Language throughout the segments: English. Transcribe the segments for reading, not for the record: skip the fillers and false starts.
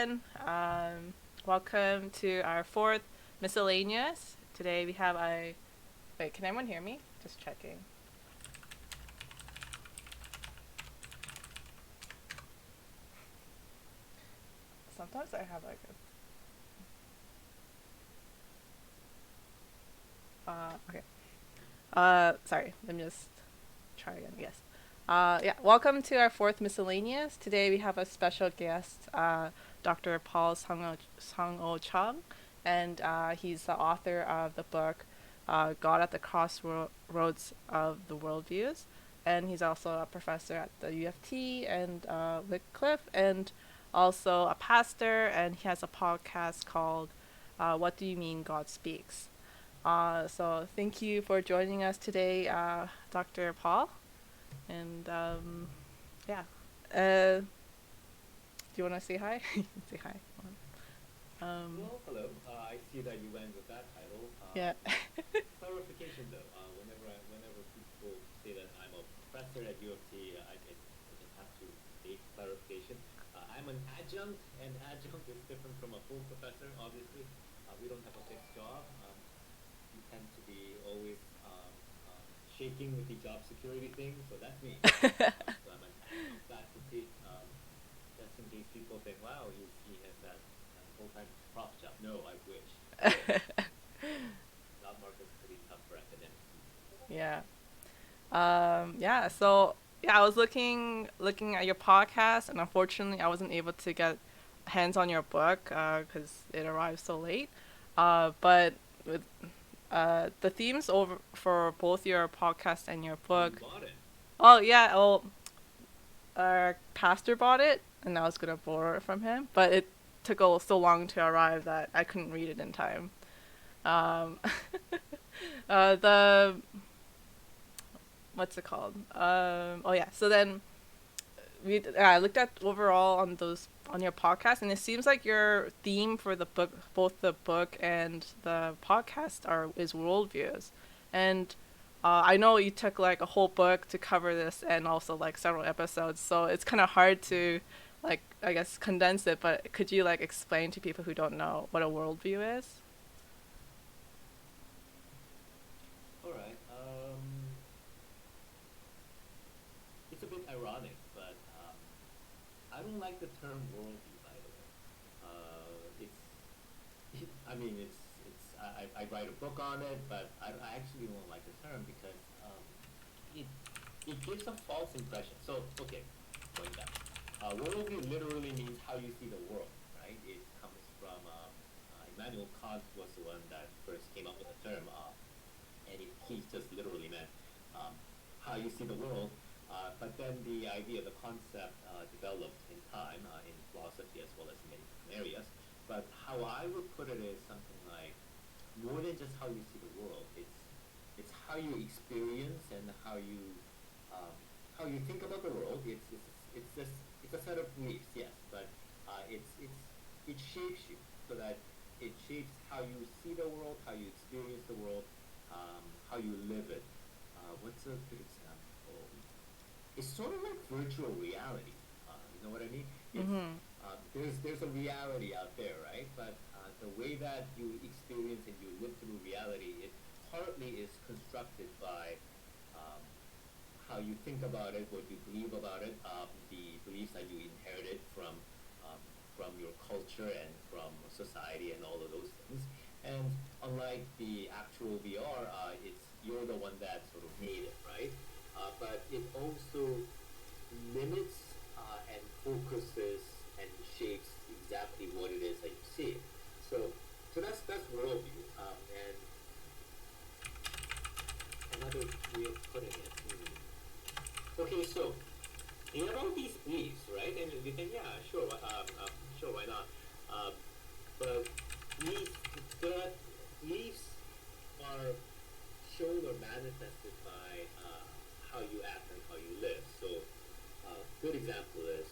everyone. Welcome to our fourth miscellaneous. Today we have a. Wait, can anyone hear me? Just checking. Sometimes I have like a. Okay. Sorry. Let me just try again. Yes. Yeah. Welcome to our fourth miscellaneous. Today we have a special guest, Dr. Paul Sung-O Chung, and he's the author of the book, God at the Crossroads of the Worldviews, and he's also a professor at the UFT and Wycliffe, and also a pastor, and he has a podcast called "What Do You Mean God Speaks." So thank you for joining us today, Dr. Paul. And yeah, do you want to say hi? Say hi. Well, hello. I see that you went with that title. Yeah. Clarification, though. Whenever people say that I'm a professor at U of T, I just have to make clarification. I'm an adjunct, and adjunct is different from a full professor. Obviously, we don't have a fixed job. We tend to be always shaking with the job security thing, so that's me. So I'm an adjunct faculty. Just in case people think, wow, he has that full-time prof job. No, I wish. Job market's pretty tough for academics. Yeah. Yeah. So yeah, I was looking at your podcast, and unfortunately, I wasn't able to get hands on your book because it arrived so late. But with the themes over for both your podcast and your book. You bought it. Oh yeah. Well, our pastor bought it, and I was gonna borrow it from him, but it took so long to arrive that I couldn't read it in time. Um, the what's it called? Oh yeah. So then I looked at overall on those on your podcast, and it seems like your theme for the book, both the book and the podcast, is worldviews, and I know you took like a whole book to cover this, and also like several episodes, so it's kind of hard to, like, I guess condense it. But could you like explain to people who don't know what a worldview is? All right. It's a bit ironic, but I don't like the term worldview, by the way. I mean, I write a book on it, but I actually don't like the term because it, it gives a false impression. So, okay, going back. Worldview literally means how you see the world, right? It comes from Immanuel Kant was the one that first came up with the term, and he just literally meant how you see the world. But then the idea, the concept developed in time in philosophy as well as in many different areas. But how I would put it is something like more than just how you see the world. It's how you experience and how you think about the world. It's a set of beliefs, yes, but it shapes you so that it shapes how you see the world, how you experience the world, how you live it. What's a good example? It's sort of like virtual reality. You know what I mean? It's Mm-hmm. there's a reality out there, right? But the way that you experience and you live through reality, it partly is constructed by um, how you think about it, what you believe about it, the beliefs that you inherited from your culture and from society and all of those things. And unlike the actual VR, it's you're the one that sort of made it, right? But it also limits and focuses and shapes exactly what it is that you see. So that's worldview. And another way of putting it. Okay, so you have all these beliefs, right? And you think, yeah, sure, sure, why not? But these beliefs are shown or manifested by how you act and how you live. So, good example is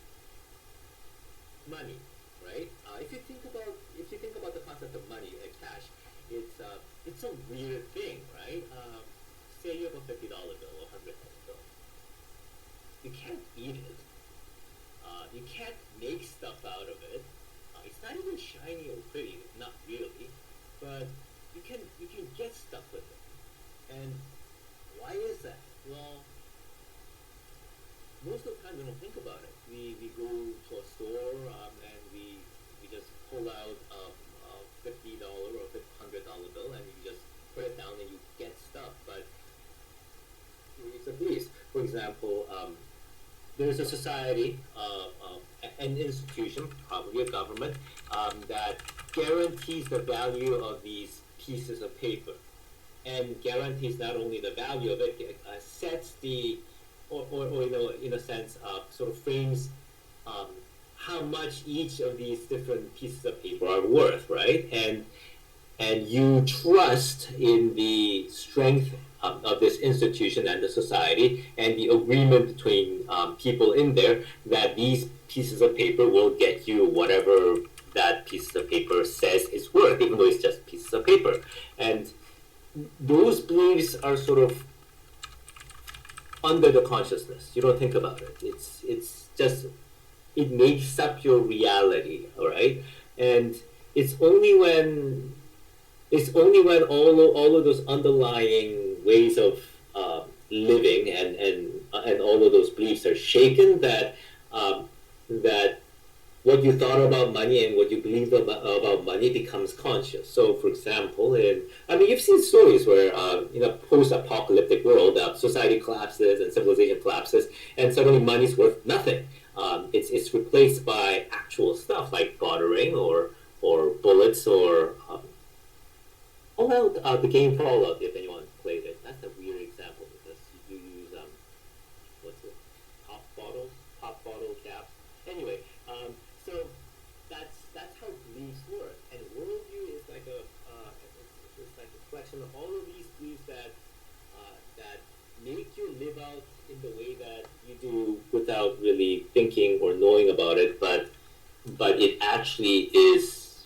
money, right? If you think about the concept of money, cash, it's a weird thing, right? Say you have a $50 bill or $100 bill. You can't eat it. You can't make stuff out of it. You shiny or pretty, not really, but you can get stuff with it. And why is that? Well, most of the time we don't think about it. We go to a store and we just pull out a $50 or $100 bill and you just put it down and you get stuff. But it's a belief. For example, there's a society, an institution, probably a government, that guarantees the value of these pieces of paper, and guarantees not only the value of it, sets the, or in a sense, sort of frames how much each of these different pieces of paper are worth, right? And you trust in the strength of this institution and the society and the agreement between people in there that these pieces of paper will get you whatever that piece of paper says is worth, even though it's just pieces of paper. And those beliefs are sort of under the consciousness. You don't think about it. It's just, it makes up your reality, all right? And it's only when all of those underlying ways of living and all of those beliefs are shaken that that what you thought about money and what you believed about money becomes conscious. So, for example, you've seen stories where in a post-apocalyptic world, society collapses and civilization collapses, and suddenly money's worth nothing. It's replaced by actual stuff like bartering or bullets or the game Fallout, if anyone played it. That's a weird example because you use pop bottle caps. Anyway, so that's how beliefs work, and worldview is like it's like a collection of all of these beliefs that make you live out in the way that you do without really thinking or knowing about it, but it actually is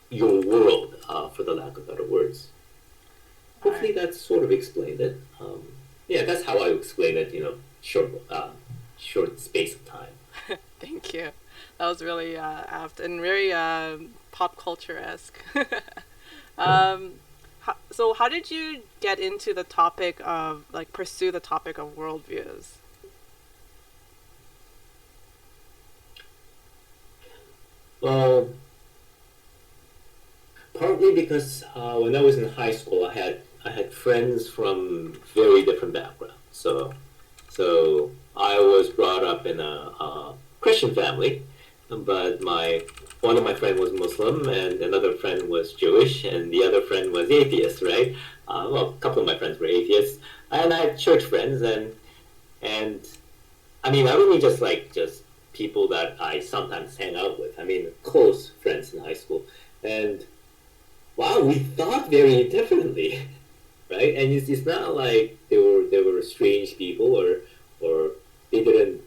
your world, for the lack of better words. Hopefully that sort of explained it. Yeah, that's how I explain it, short space of time. Thank you. That was really apt and very pop culture-esque. So how did you get into the topic of, pursue the topic of worldviews? Well, partly because when I was in high school, I had friends from very different backgrounds. So I was brought up in a Christian family, but one of my friends was Muslim, and another friend was Jewish, and the other friend was atheist, right? A couple of my friends were atheists, and I had church friends, and I don't mean just people that I sometimes hang out with. I mean close friends in high school, and wow, we thought very differently, right? And it's not like they were strange people or they didn't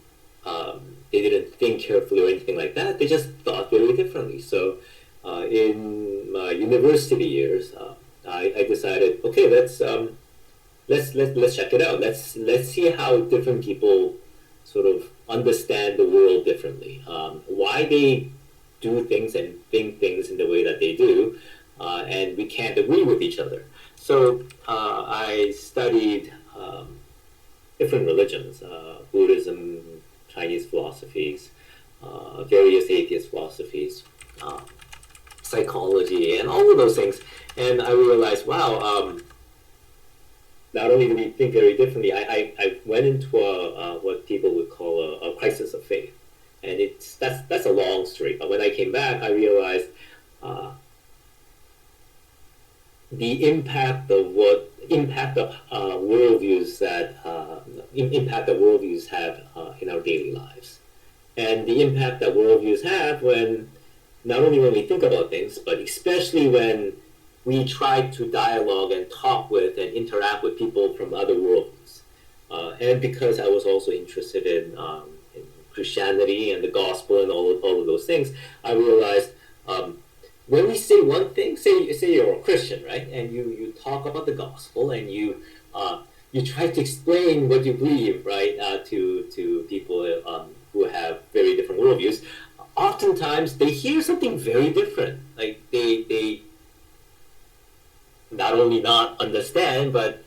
think carefully or anything like that. They just thought very differently. So in my university years, I decided, okay, let's check it out. Let's see how different people sort of understand the world differently. Why they do things and think things in the way that they do, and we can't agree with each other. So I studied different religions, Buddhism, Chinese philosophies, various atheist philosophies, psychology, and all of those things. And I realized, wow, not only do we think very differently, I went into what people would call a crisis of faith. And that's a long story. But when I came back, I realized the impact of worldviews have in our daily lives, and the impact that worldviews have when not only when we think about things, but especially when we try to dialogue and talk with and interact with people from other worldviews. And because I was also interested in Christianity and the gospel and all of those things, I realized when we say one thing, say you're a Christian, right, and you talk about the gospel and you try to explain what you believe, right, to people who have very different worldviews, oftentimes they hear something very different. Like they not only not understand, but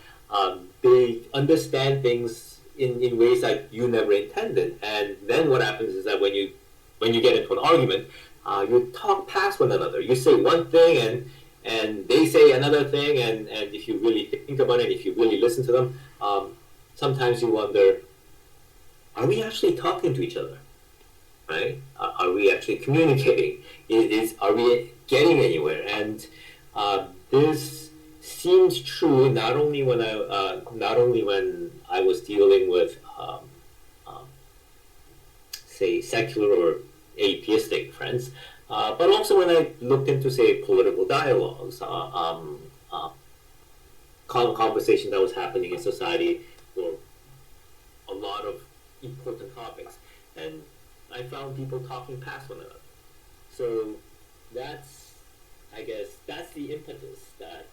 they understand things in ways that you never intended. And then what happens is that when you get into an argument, you talk past one another. You say one thing and they say another thing, and if you really think about it, if you really listen to them, sometimes you wonder, are we actually talking to each other? Right? Are we actually communicating? Are we getting anywhere? And this seems true not only when I was dealing with um, say secular or atheistic friends, but also when I looked into say political dialogues, conversation that was happening in society for a lot of important topics, and I found people talking past one another. So that's, I guess, that's the impetus that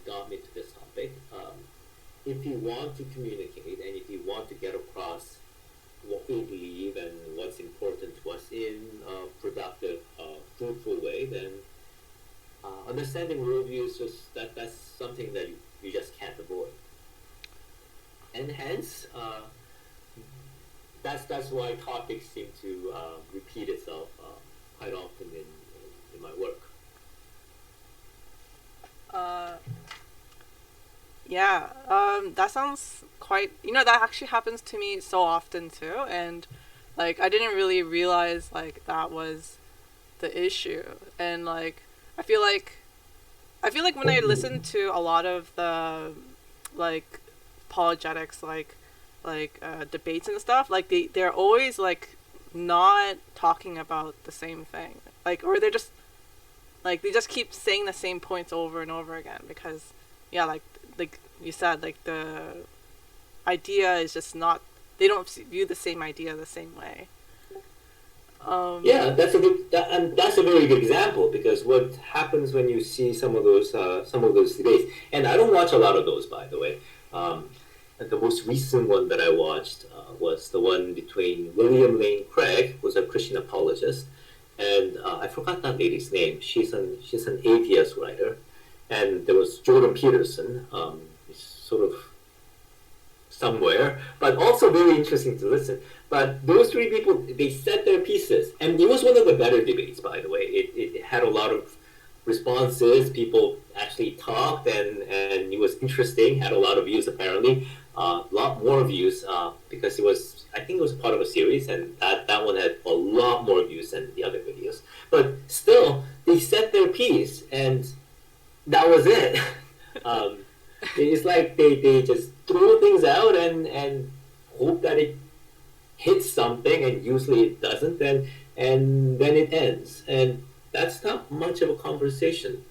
got me to this topic. If you want to communicate and if you want to get across what we believe and what's important to us in a productive, fruitful way, then understanding worldview is just that's something that you just can't avoid. And hence, that's why topics seem to repeat itself quite often in my work. Yeah, that sounds quite, that actually happens to me so often too. And like, I didn't really realize like that was the issue. And like, I feel like, when I listen to a lot of the like apologetics, debates and stuff, like they're always like not talking about the same thing, like, or they're just like they just keep saying the same points over and over again because yeah, like you said, like the idea is just not, they don't view the same idea the same way. Yeah, and that's a very good example because what happens when you see some of those debates, and I don't watch a lot of those, by the way. The most recent one that I watched was the one between William Lane Craig, who's a Christian apologist, and I forgot that lady's name. She's an atheist writer, and there was Jordan Peterson, sort of somewhere, but also very interesting to listen. But those three people, they said their pieces, and it was one of the better debates, by the way. It had a lot of responses. People actually talked, and it was interesting. Had a lot of views apparently, a lot more views because I think it was part of a series, and that one had a lot more views than the other videos. But still, they said their piece, and that was it. It's like they just throw things out and hope that it hits something, and usually it doesn't, and then it ends, and that's not much of a conversation.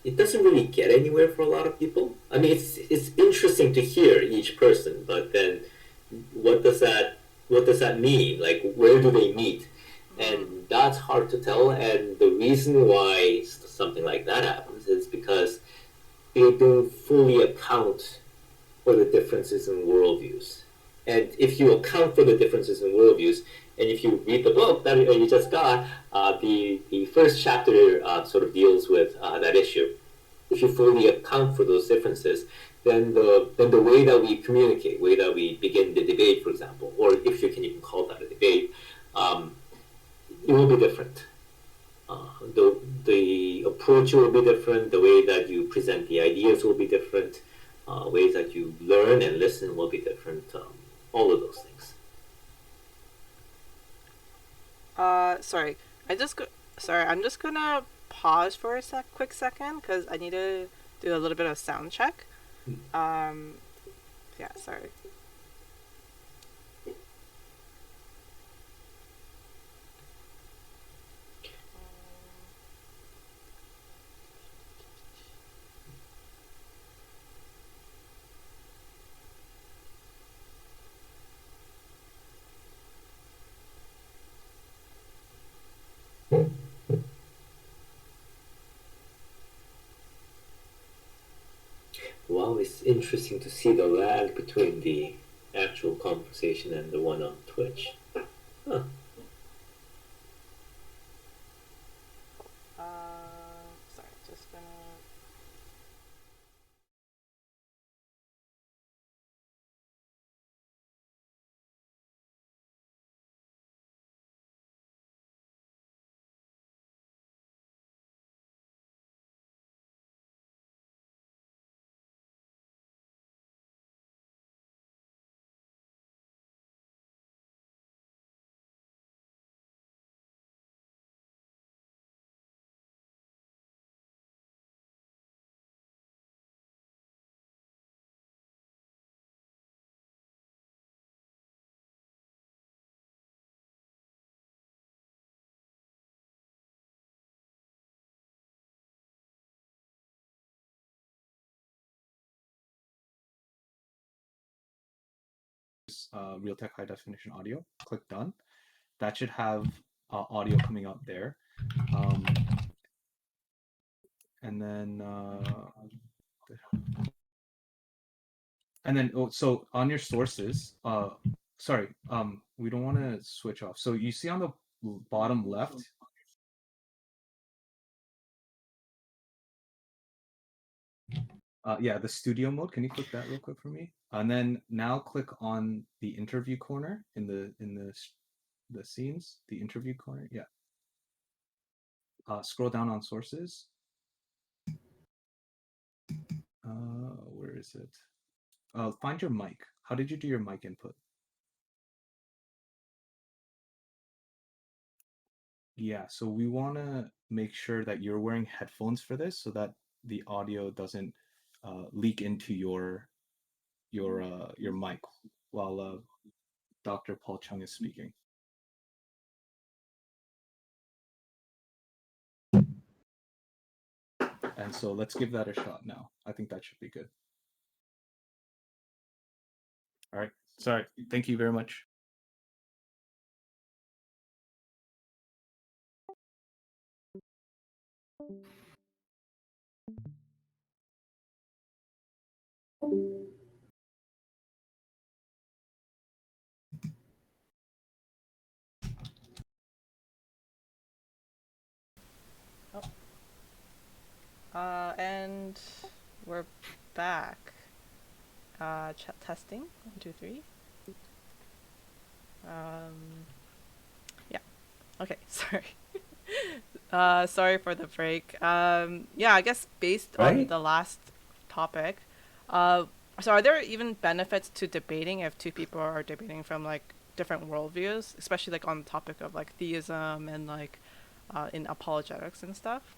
It doesn't really get anywhere for a lot of people. I mean, it's interesting to hear each person, but then what does that mean? Like, where do they meet? And that's hard to tell. And the reason why something like that happens is because they don't fully account for the differences in worldviews. And if you account for the differences in worldviews, and if you read the book that you just got, the first chapter sort of deals with that issue. If you fully account for those differences, then the way that we communicate, way that we begin the debate, for example, or if you can even call that a debate, it will be different. The approach will be different. The way that you present the ideas will be different. Ways that you learn and listen will be different. All of those things. Sorry. I'm just gonna pause for a quick second because I need to do a little bit of sound check. Yeah, sorry. Wow, it's interesting to see the lag between the actual conversation and the one on Twitch. Huh. just gonna. Realtek high definition audio. Click done. That should have audio coming out there. And then so on your sources, sorry, we don't want to switch off. So you see on the bottom left, yeah, the studio mode. Can you click that real quick for me? And then now click on the interview corner in the scenes, the interview corner. Yeah. Scroll down on sources. Where is it? Find your mic. How did you do your mic input? Yeah, so we want to make sure that you're wearing headphones for this so that the audio doesn't leak into your mic while Dr. Paul Chung is speaking. And so let's give that a shot now. I think that should be good. All right. Sorry. Thank you very much. And we're back. Testing. 1, 2, 3. Yeah. Okay. Sorry. Sorry for the break. Yeah, I guess based on the last topic, so are there even benefits to debating if two people are debating from like different worldviews, especially like on the topic of like theism and like in apologetics and stuff?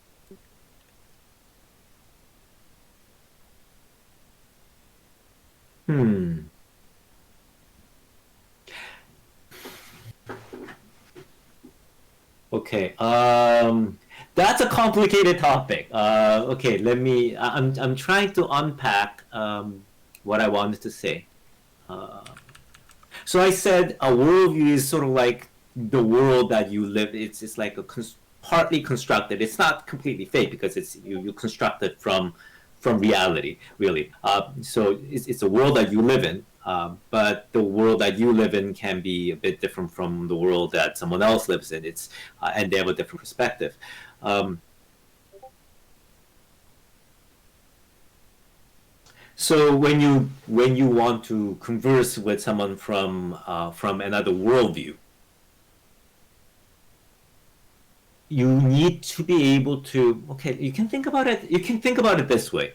Okay. That's a complicated topic. Okay, I'm trying to unpack what I wanted to say. So I said a worldview is sort of like the world that you live. It's like partly constructed. It's not completely fake because you construct it from reality, really. So it's a world that you live in. But the world that you live in can be a bit different from the world that someone else lives in. And they have a different perspective. So when you want to converse with someone from another worldview, you need to be able to. Okay, you can think about it. You can think about it this way.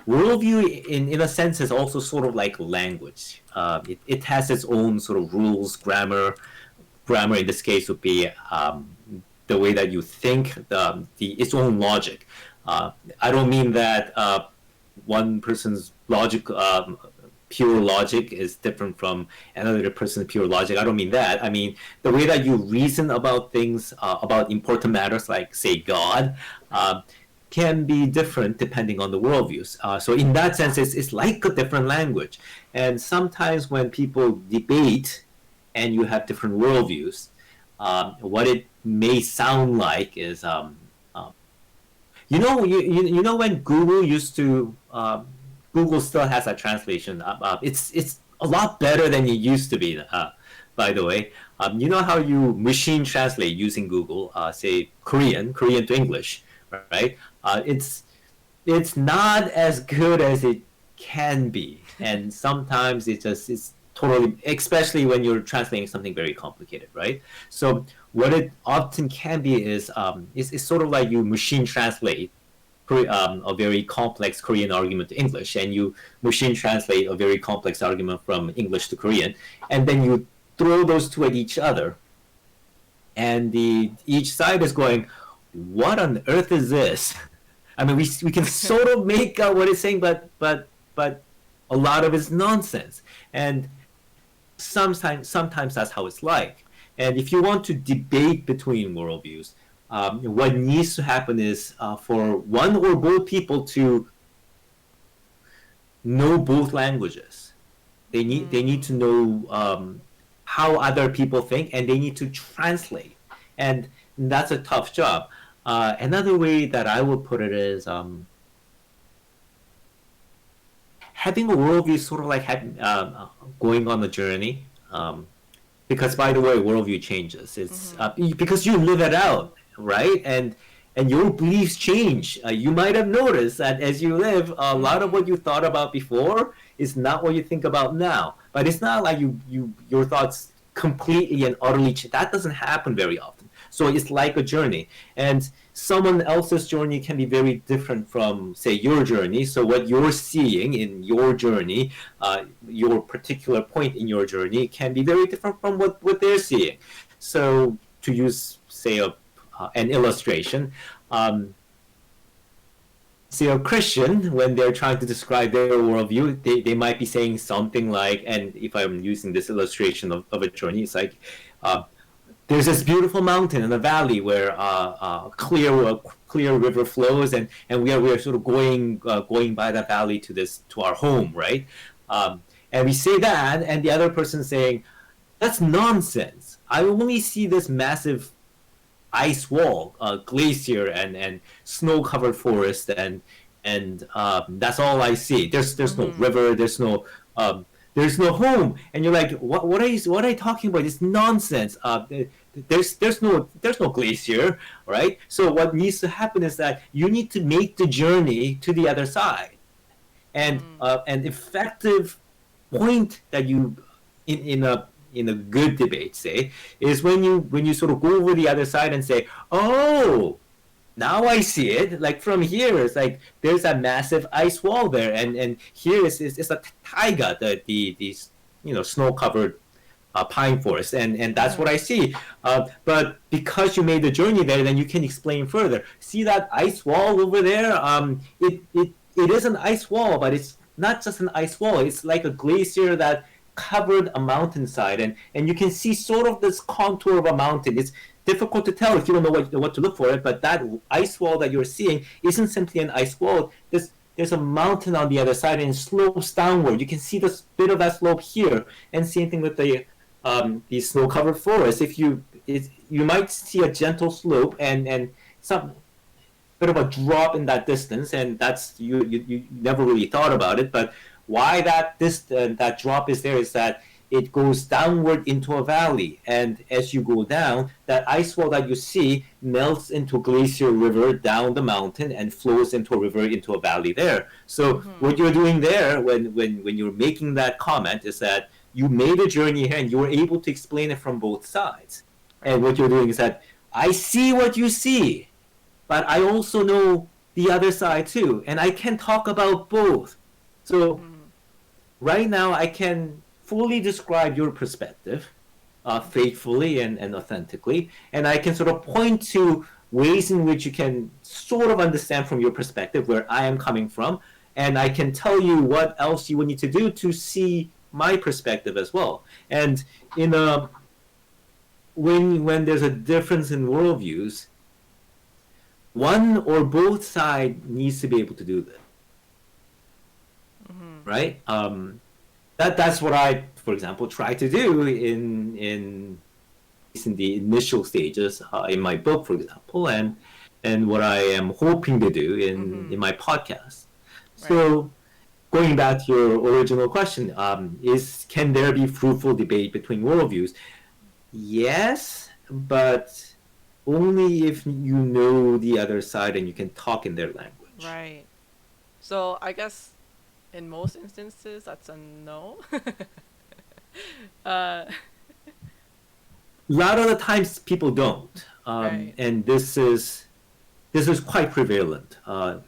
Worldview, in a sense, is also sort of like language. It has its own sort of rules, grammar. Grammar in this case would be the way that you think, its own logic. I don't mean that one person's logic, pure logic, is different from another person's pure logic. I don't mean that. I mean the way that you reason about things, about important matters like, say, God, can be different depending on the worldviews. So in that sense, it's like a different language. And sometimes when people debate and you have different worldviews, what it may sound like is, you know when Google used to, Google still has a translation. It's a lot better than it used to be, by the way. You know how you machine translate using Google, say Korean to English, right? It's not as good as it can be, and sometimes it's totally, especially when you're translating something very complicated, right? So what it often can be is sort of like you machine translate a very complex Korean argument to English, and you machine translate a very complex argument from English to Korean, and then you throw those two at each other, and each side is going, "What on earth is this?" I mean, we can sort of make out what it's saying, but a lot of it's nonsense, and sometimes that's how it's like. And if you want to debate between worldviews, what needs to happen is for one or both people to know both languages. They need to know how other people think, and they need to translate. And that's a tough job. Another way that I would put it is having a worldview is sort of like going on a journey. Because by the way, worldview changes. It's because you live it out, right? And your beliefs change. You might have noticed that as you live, a lot of what you thought about before is not what you think about now. But it's not like your thoughts completely and utterly change. That doesn't happen very often. So it's like a journey, and someone else's journey can be very different from, say, your journey. So what you're seeing in your journey, your particular point in your journey, can be very different from what they're seeing. So to use, say, an illustration, say a Christian, when they're trying to describe their worldview, they might be saying something like, and if I'm using this illustration of a journey, it's like, there's this beautiful mountain in a valley where clear river flows, and we are sort of going by the valley to our home, right? And we say that, and the other person saying, that's nonsense. I only see this massive ice wall, glacier, and snow-covered forest, and that's all I see. There's no river. There's no home. And you're like, what are you talking about? It's nonsense. There's no glacier, right? So what needs to happen is that you need to make the journey to the other side, and an effective point that you in a good debate, say, is when you sort of go over the other side and say, oh, now I see it. Like from here, it's like there's a massive ice wall there, and here is a taiga, the snow-covered pine forest, and that's what I see. But because you made the journey there, then you can explain further. See that ice wall over there? It is an ice wall, but it's not just an ice wall. It's like a glacier that covered a mountainside, and you can see sort of this contour of a mountain. It's difficult to tell if you don't know what to look for it, but that ice wall that you're seeing isn't simply an ice wall. There's a mountain on the other side, and it slopes downward. You can see this bit of that slope here, and same thing with the snow-covered forest. You might see a gentle slope and some bit of a drop in that distance, and that's you never really thought about it, but why that drop is there is that it goes downward into a valley, and as you go down, that ice wall that you see melts into a glacier river down the mountain and flows into a river into a valley there. So what you're doing there when you're making that comment is that you made a journey here and you were able to explain it from both sides. And what you're doing is that I see what you see, but I also know the other side too, and I can talk about both. So right now I can fully describe your perspective faithfully and authentically, and I can sort of point to ways in which you can sort of understand from your perspective where I am coming from, and I can tell you what else you would need to do to see my perspective as well. And when there's a difference in worldviews, one or both sides needs to be able to do this, right? That's what I, for example, try to do in the initial stages in my book, for example, and what I am hoping to do in my podcast. So, going back to your original question, can there be fruitful debate between worldviews? Yes, but only if you know the other side and you can talk in their language. Right. So I guess in most instances that's a no. uh, A lot of the times people don't, Right. and this is quite prevalent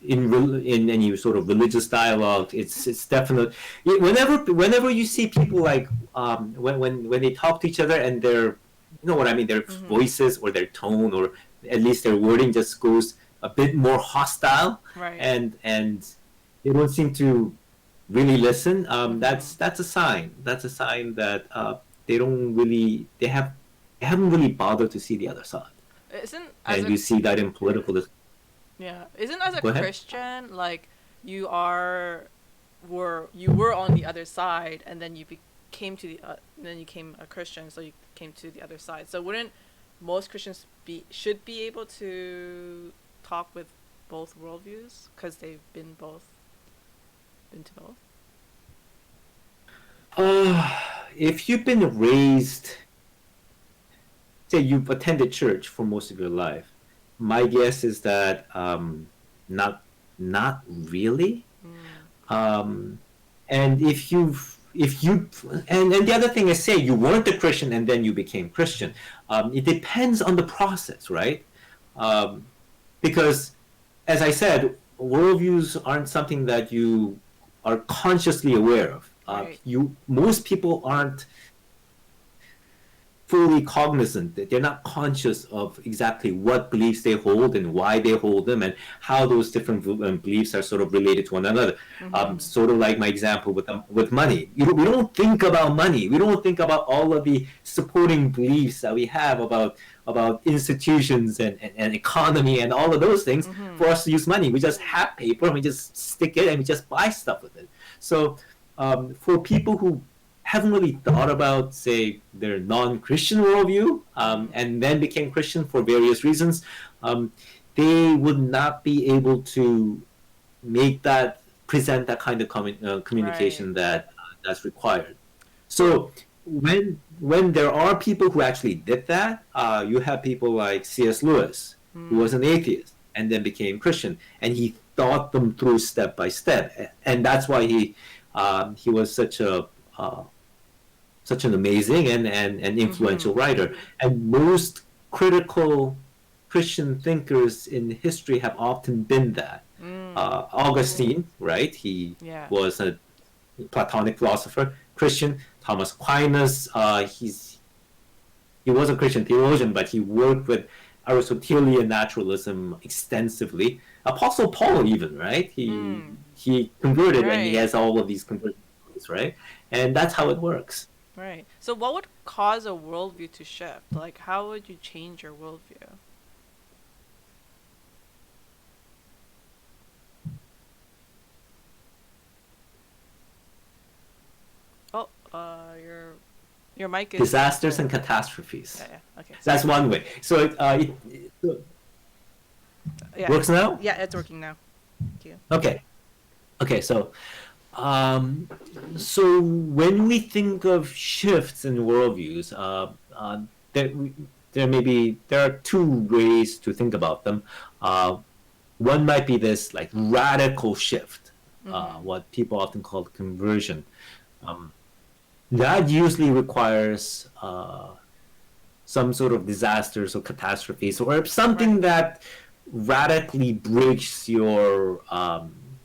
in any sort of religious dialogue. It's definitely whenever you see people like when they talk to each other and their what I mean, their voices or their tone or at least their wording just goes a bit more hostile, Right. and they don't seem to really listen. That's a sign. That's a sign that they haven't really bothered to see the other side. Isn't And you see that in political. yeah, isn't as a Go ahead. Christian like you were on the other side and then you came to the then you became a Christian, so you came to the other side. So wouldn't most Christians should be able to talk with both worldviews because they've been to both? If you've been raised, say you've attended church for most of your life, my guess is that not really. And if you and the other thing is, say you weren't a Christian and then you became Christian, it depends on the process, right? Because as I said, worldviews aren't something that you are consciously aware of. Right. Most people aren't fully cognizant, that they're not conscious of exactly what beliefs they hold and why they hold them and how those different beliefs are sort of related to one another. Sort of like my example with money. We don't think about money. We don't think about all of the supporting beliefs that we have about institutions and economy and all of those things for us to use money. We just have paper and we just stick it and we just buy stuff with it. So for people who haven't really thought about, say, their non-Christian worldview and then became Christian for various reasons, they would not be able to present that kind of communication that's required. So when there are people who actually did that, you have people like C.S. Lewis, who was an atheist and then became Christian, and he thought them through step by step, and that's why he was such an amazing and influential writer. And most critical Christian thinkers in history have often been that. Augustine, right? He was a Platonic philosopher. Christian. Thomas Aquinas, he was a Christian theologian, but he worked with Aristotelian naturalism extensively. Apostle Paul, even, right? He converted, and he has all of these conversion stories, right? And that's how it works. Right. So what would cause a worldview to shift? Like, how would you change your worldview? Oh, your mic is... Disasters and catastrophes. Yeah, okay. That's one way. So it works now? Yeah, it's working now. Thank you. Okay, so when we think of shifts in worldviews, there are two ways to think about them. One might be this like radical shift, what people often call conversion. That usually requires some sort of disasters or catastrophes or something that radically breaks your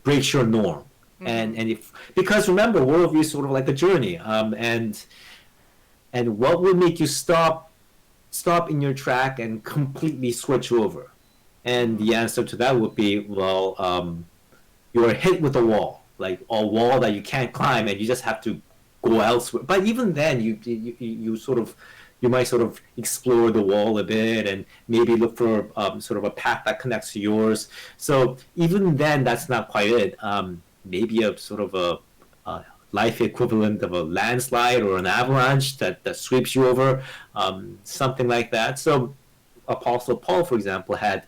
norm. And because remember, worldview is sort of like a journey, and what would make you stop in your track and completely switch over? And the answer to that would be, well, you are hit with a wall, like a wall that you can't climb, and you just have to go elsewhere. But even then, you might sort of explore the wall a bit and maybe look for sort of a path that connects to yours. So even then, that's not quite it. Maybe a sort of a life equivalent of a landslide or an avalanche that sweeps you over, something like that. So Apostle Paul, for example, had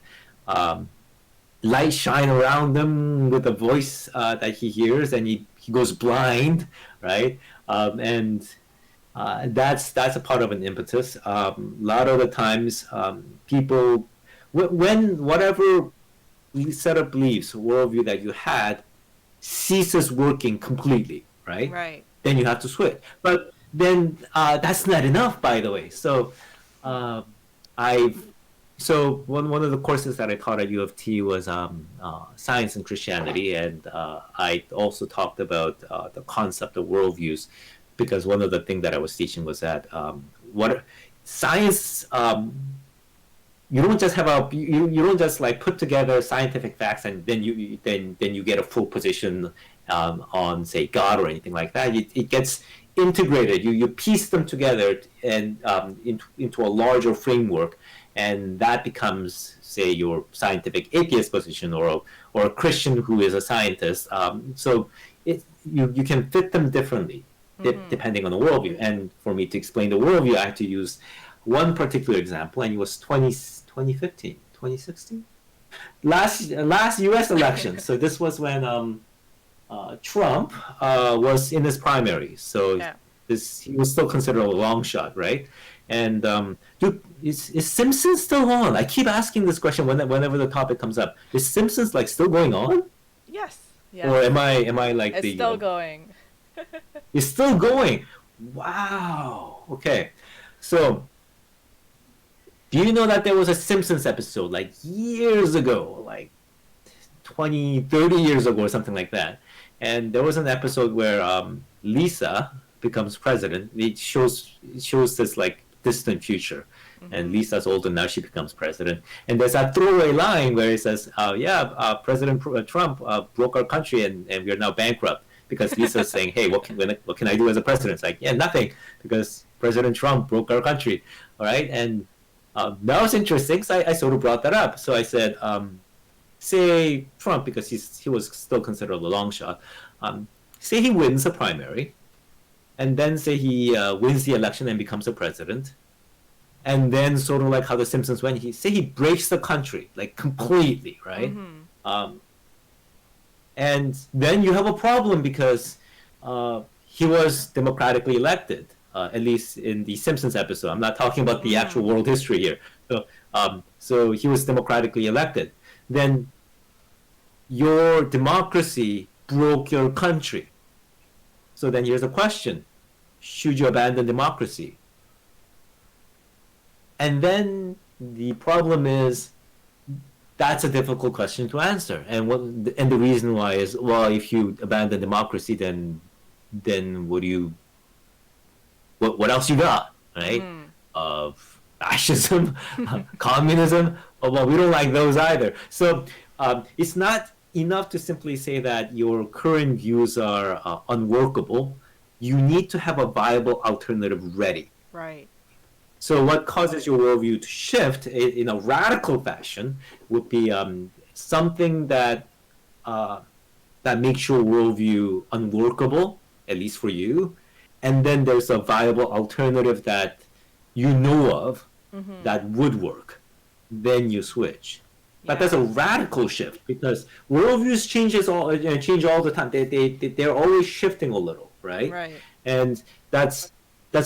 light shine around him with a voice that he hears, and he goes blind, right? And that's a part of an impetus. A lot of the times, people, when whatever set of beliefs, worldview that you had ceases working completely, right? Right. Then you have to switch. But then that's not enough, by the way. So uh, I've one of the courses that I taught at U of T was science and Christianity, and I also talked about the concept of worldviews, because one of the things that I was teaching was that what science. You don't just have you don't just like put together scientific facts and then you get a full position on say God or anything like that. It gets integrated. You piece them together and into a larger framework, and that becomes say your scientific atheist position or a Christian who is a scientist. So you can fit them differently depending on the worldview. And for me to explain the worldview, I had to use one particular example, and it was 2015, 2016, last U.S. election. So this was when Trump was in his primary. So Yeah. he was still considered a long shot, right? And dude, is Simpsons still on? I keep asking this question whenever the topic comes up. Is Simpsons like still going on, Yes. Yes. or am I like It's still going. It's still going. Wow. Okay. So, do you know that there was a Simpsons episode like years ago, like 20, 30 years ago or something like that? And there was an episode where Lisa becomes president. It shows this like distant future. And Lisa's older now, she becomes president. And there's a throwaway line where it says, President Trump broke our country and we are now bankrupt. Because Lisa's saying, hey, what can I do as a president? It's like, yeah, nothing, because President Trump broke our country. All right? And that was interesting. So I sort of brought that up. So I said, say Trump, because he was still considered a long shot, say he wins a primary, and then say he wins the election and becomes a president, and then sort of like how the Simpsons went, he breaks the country, like completely, right? And then you have a problem because he was democratically elected, at least in the Simpsons episode. I'm not talking about the actual world history here. So he was democratically elected. Then your democracy broke your country. So then here's a question. Should you abandon democracy? And then the problem is, that's a difficult question to answer. And the reason why is, well, if you abandon democracy, then what else you got, right? Of fascism, communism. Oh, well, we don't like those either. So it's not enough to simply say that your current views are unworkable. You need to have a viable alternative ready. Right. So what causes your worldview to shift in a radical fashion would be something that makes your worldview unworkable, at least for you, and then there's a viable alternative that you know of that would work. Then you switch. But that's a radical shift, because worldviews change all the time. They're always shifting a little, right? Right. And that's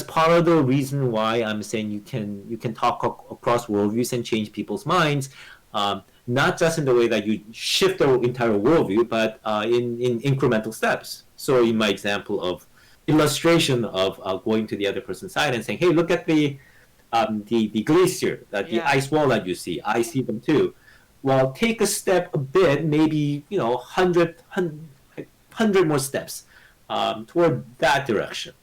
part of the reason why I'm saying you can talk across worldviews and change people's minds, not just in the way that you shift the entire worldview, but in incremental steps. So in my example of illustration of going to the other person's side and saying, hey, look at the glacier, the ice wall that you see. I see them too. Well, take a step a bit, maybe 100 more steps toward that direction.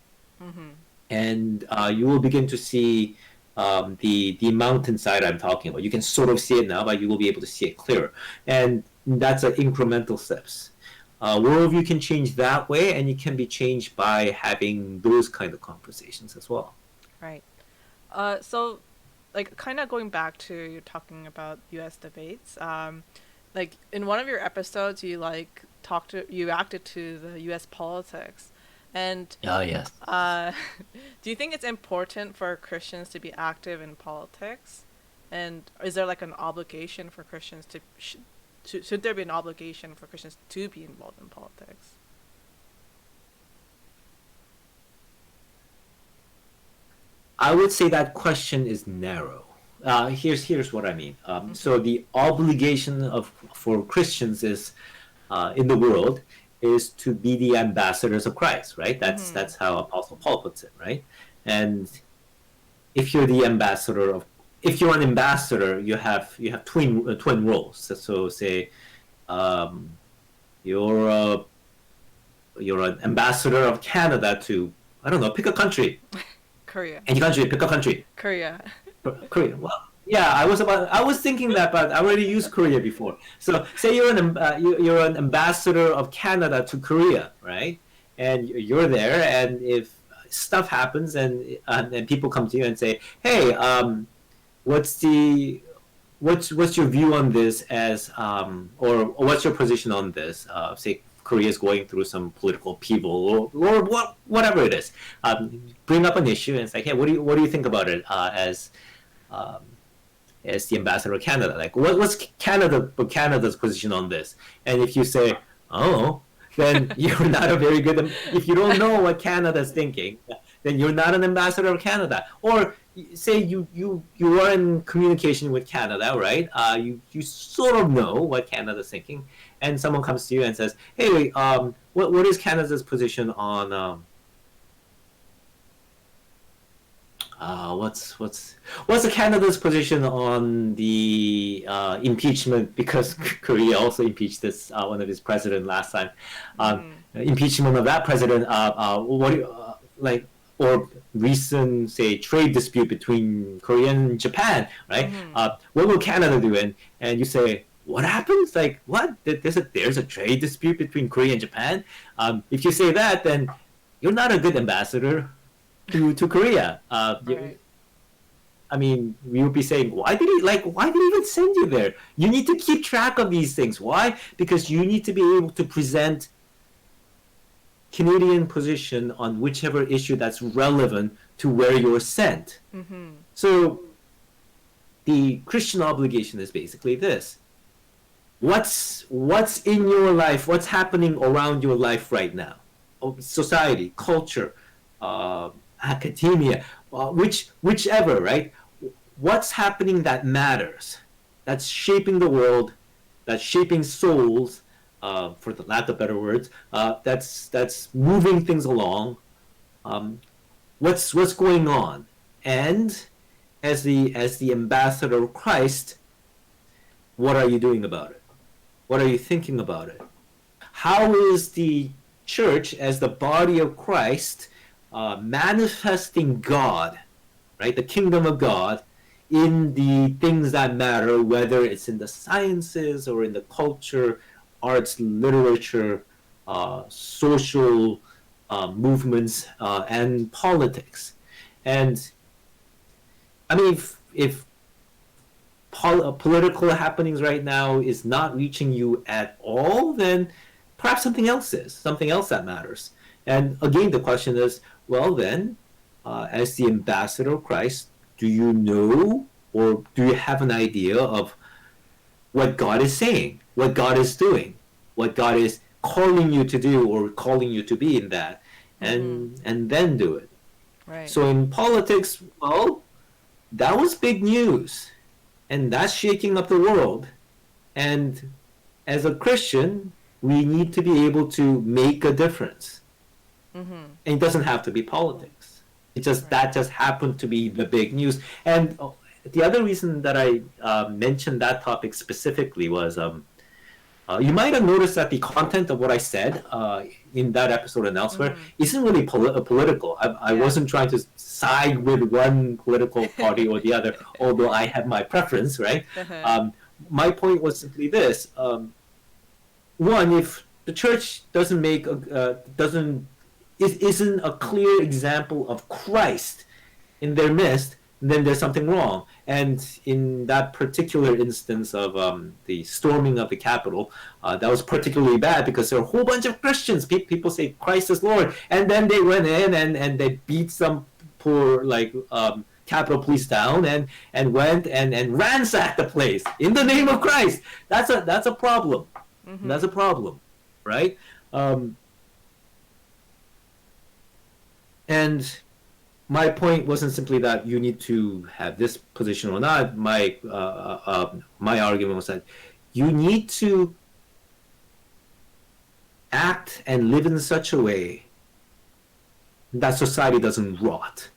And you will begin to see the mountainside I'm talking about. You can sort of see it now, but you will be able to see it clearer. And that's incremental steps. Worldview can change that way, and it can be changed by having those kind of conversations as well. Right. So, like, kind of going back to you talking about U.S. debates, like in one of your episodes, you reacted to the U.S. politics. And yes. do you think it's important for Christians to be active in politics? And is there like an obligation for Christians should there be an obligation for Christians to be involved in politics? I would say that question is narrow. Here's what I mean. So the obligation for Christians is in the world is to be the ambassadors of Christ, right? That's how Apostle Paul puts it, right? And if you're the ambassador of, if you're an ambassador, you have twin roles. So say you're an ambassador of Canada to, I don't know, pick a country. Korea. Any country, pick a country. Korea. Korea. Well, yeah, I was thinking that, but I already used Korea before. So say you're an ambassador of Canada to Korea, right? And you're there, and if stuff happens, and people come to you and say, "Hey, what's your view on this?" As or what's your position on this? Say Korea is going through some political upheaval, or whatever it is. Bring up an issue, and it's like, "Hey, what do you think about it?" As the ambassador of Canada, like what's Canada's position on this? And if you say, "Oh," then you're not a very good. If you don't know what Canada's thinking, then you're not an ambassador of Canada. Or say you are in communication with Canada, right? You sort of know what Canada's thinking, and someone comes to you and says, "Hey, what is Canada's position on?" What's the Canada's position on the impeachment, because Korea also impeached this one of his president last time. Impeachment of that president. What do you, like, or recent, say, trade dispute between Korea and Japan, right? What will Canada do? And you say, what happens? Like, what? There's a trade dispute between Korea and Japan. If you say that, then you're not a good ambassador to Korea. Right. I mean, we would be saying, why did he even send you there? You need to keep track of these things. Why? Because you need to be able to present Canadian position on whichever issue that's relevant to where you're sent. So the Christian obligation is basically this. What's in your life? What's happening around your life right now? Society, culture, academia, whichever, right? What's happening that matters? That's shaping the world, that's shaping souls, for the lack of better words. That's moving things along. What's going on? And as the ambassador of Christ, what are you doing about it? What are you thinking about it? How is the church, as the body of Christ, manifesting God, right, the kingdom of God, in the things that matter, whether it's in the sciences or in the culture, arts, literature, social movements, and politics. And I mean, if political happenings right now is not reaching you at all, then perhaps something else that matters. And again, the question is, well then, as the ambassador of Christ, do you know, or do you have an idea of what God is saying, what God is doing, what God is calling you to do or calling you to be in that, and then do it. Right. So in politics, well, that was big news, and that's shaking up the world. And as a Christian, we need to be able to make a difference. And it doesn't have to be politics. It just that just happened to be the big news. And the other reason that I mentioned that topic specifically was you might have noticed that the content of what I said in that episode and elsewhere isn't really political. I wasn't trying to side with one political party or the other, although I have my preference, right? My point was simply this. One, if the church doesn't isn't a clear example of Christ in their midst, then there's something wrong. And in that particular instance of the storming of the Capitol, that was particularly bad because there are a whole bunch of Christians. People say Christ is Lord, and then they went in and they beat some poor Capitol Police down and went and ransacked the place in the name of Christ. That's a problem. That's a problem, right? And my point wasn't simply that you need to have this position or not. My argument was that you need to act and live in such a way that society doesn't rot.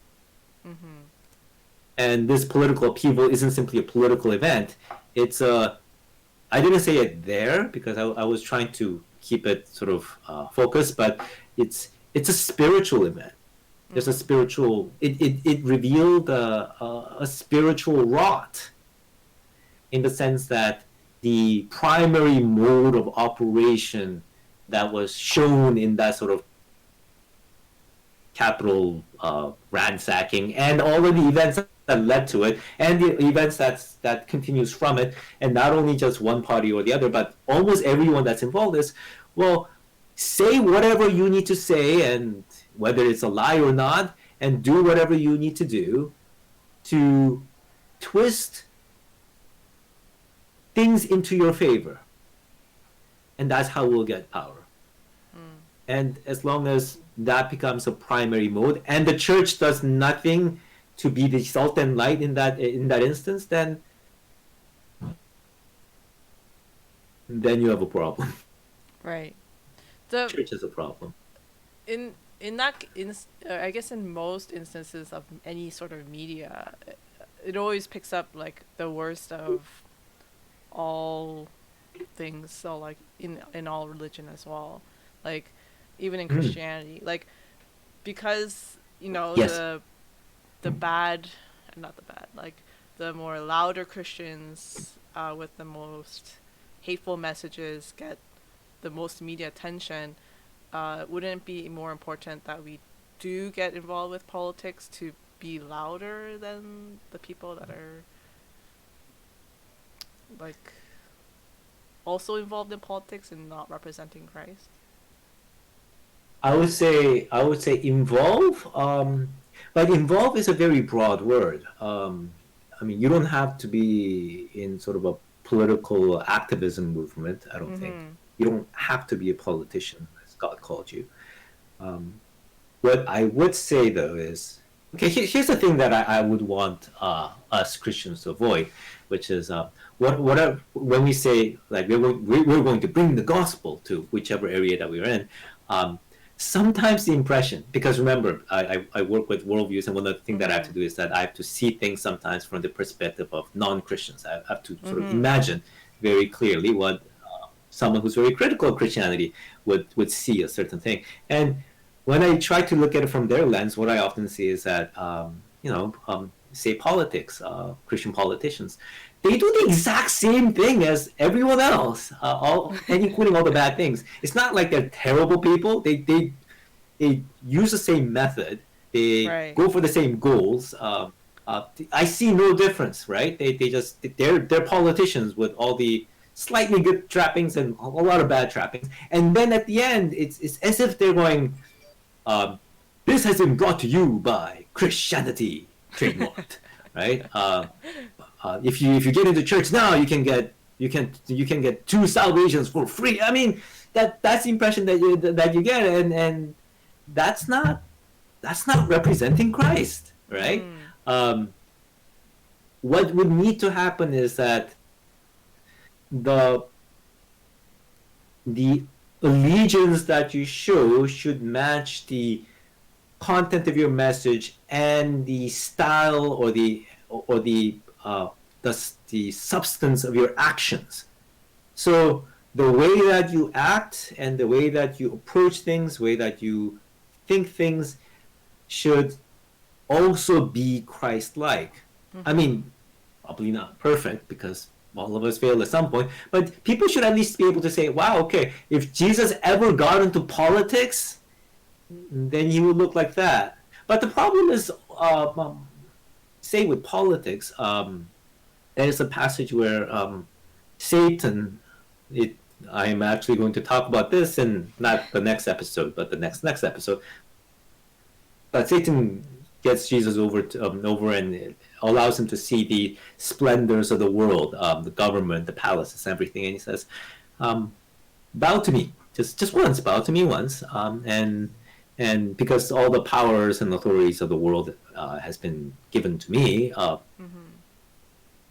Mm-hmm. And this political upheaval isn't simply a political event. It's a, I didn't say it there because I was trying to keep it sort of focused, but it's a spiritual event. There's a spiritual, it revealed a spiritual rot in the sense that the primary mode of operation that was shown in that sort of capital ransacking and all of the events that led to it and the events that continues from it, and not only just one party or the other, but almost everyone that's involved is, well, say whatever you need to say, and whether it's a lie or not, and do whatever you need to do to twist things into your favor. And that's how we'll get power. And as long as that becomes a primary mode, and the church does nothing to be the salt and light in that instance, then you have a problem. Right. The church has a problem. I guess in most instances of any sort of media, it always picks up like the worst of all things. So like in all religion as well, like even in Christianity, like because yes. the bad, not the bad, like the more louder Christians with the most hateful messages get the most media attention. Wouldn't it be more important that we do get involved with politics to be louder than the people that are like also involved in politics and not representing Christ? I would say involve, but involve is a very broad word. I mean, you don't have to be in sort of a political activism movement, I don't think. You don't have to be a politician, as God called you. What I would say, though, is, okay, here's the thing that I would want us Christians to avoid, which is when we say, like, we're going to bring the gospel to whichever area that we're in, sometimes the impression, because remember, I work with worldviews, and one of the things that I have to do is that I have to see things sometimes from the perspective of non-Christians. I have to sort of imagine very clearly what someone who's very critical of Christianity would see a certain thing. And when I try to look at it from their lens, what I often see is that, say politics, Christian politicians, they do the exact same thing as everyone else, and including all the bad things. It's not like they're terrible people. They use the same method. They go for the same goals. I see no difference, right? They're politicians with all the slightly good trappings and a lot of bad trappings. And then at the end, it's as if they're going, this has been brought to you by Christianity, trademarked, right? If you get into church now, you can get 2 salvations for free. I mean, that's the impression that you get, and that's not representing Christ, right? What would need to happen is that the allegiance that you show should match the content of your message and the style or the substance of your actions. So the way that you act and the way that you approach things, the way that you think things should also be Christ-like. I mean, probably not perfect because all of us fail at some point, but people should at least be able to say, wow, okay, if Jesus ever got into politics, then he would look like that. But the problem is, say with politics, there's a passage where Satan, I am actually going to talk about this in not the next episode, but the next episode. But Satan gets Jesus over and allows him to see the splendors of the world, the government, the palaces, everything, and he says, "Bow to me, just once. Bow to me once, and and because all the powers and authorities of the world has been given to me,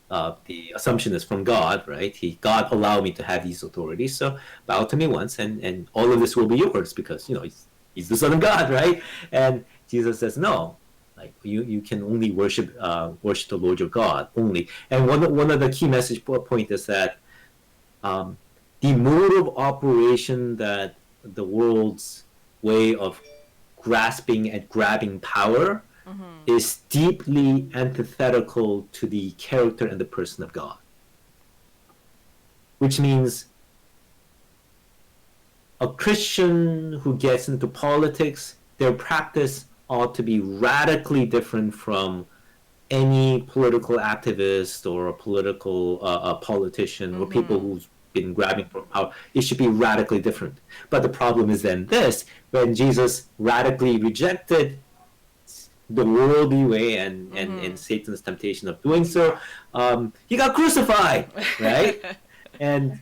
the assumption is from God, right? God allowed me to have these authorities, so bow to me once, and all of this will be yours because he's the Son of God, right? And Jesus says no. Like you can only worship the Lord your God only. And one of the key message point is that the mode of operation that the world's way of grasping and grabbing power is deeply antithetical to the character and the person of God. Which means a Christian who gets into politics, their practice ought to be radically different from any political activist or a political politician or people who's been grabbing for power. It should be radically different. But the problem is then this: when Jesus radically rejected the worldly way and Satan's temptation of doing so, he got crucified, right? and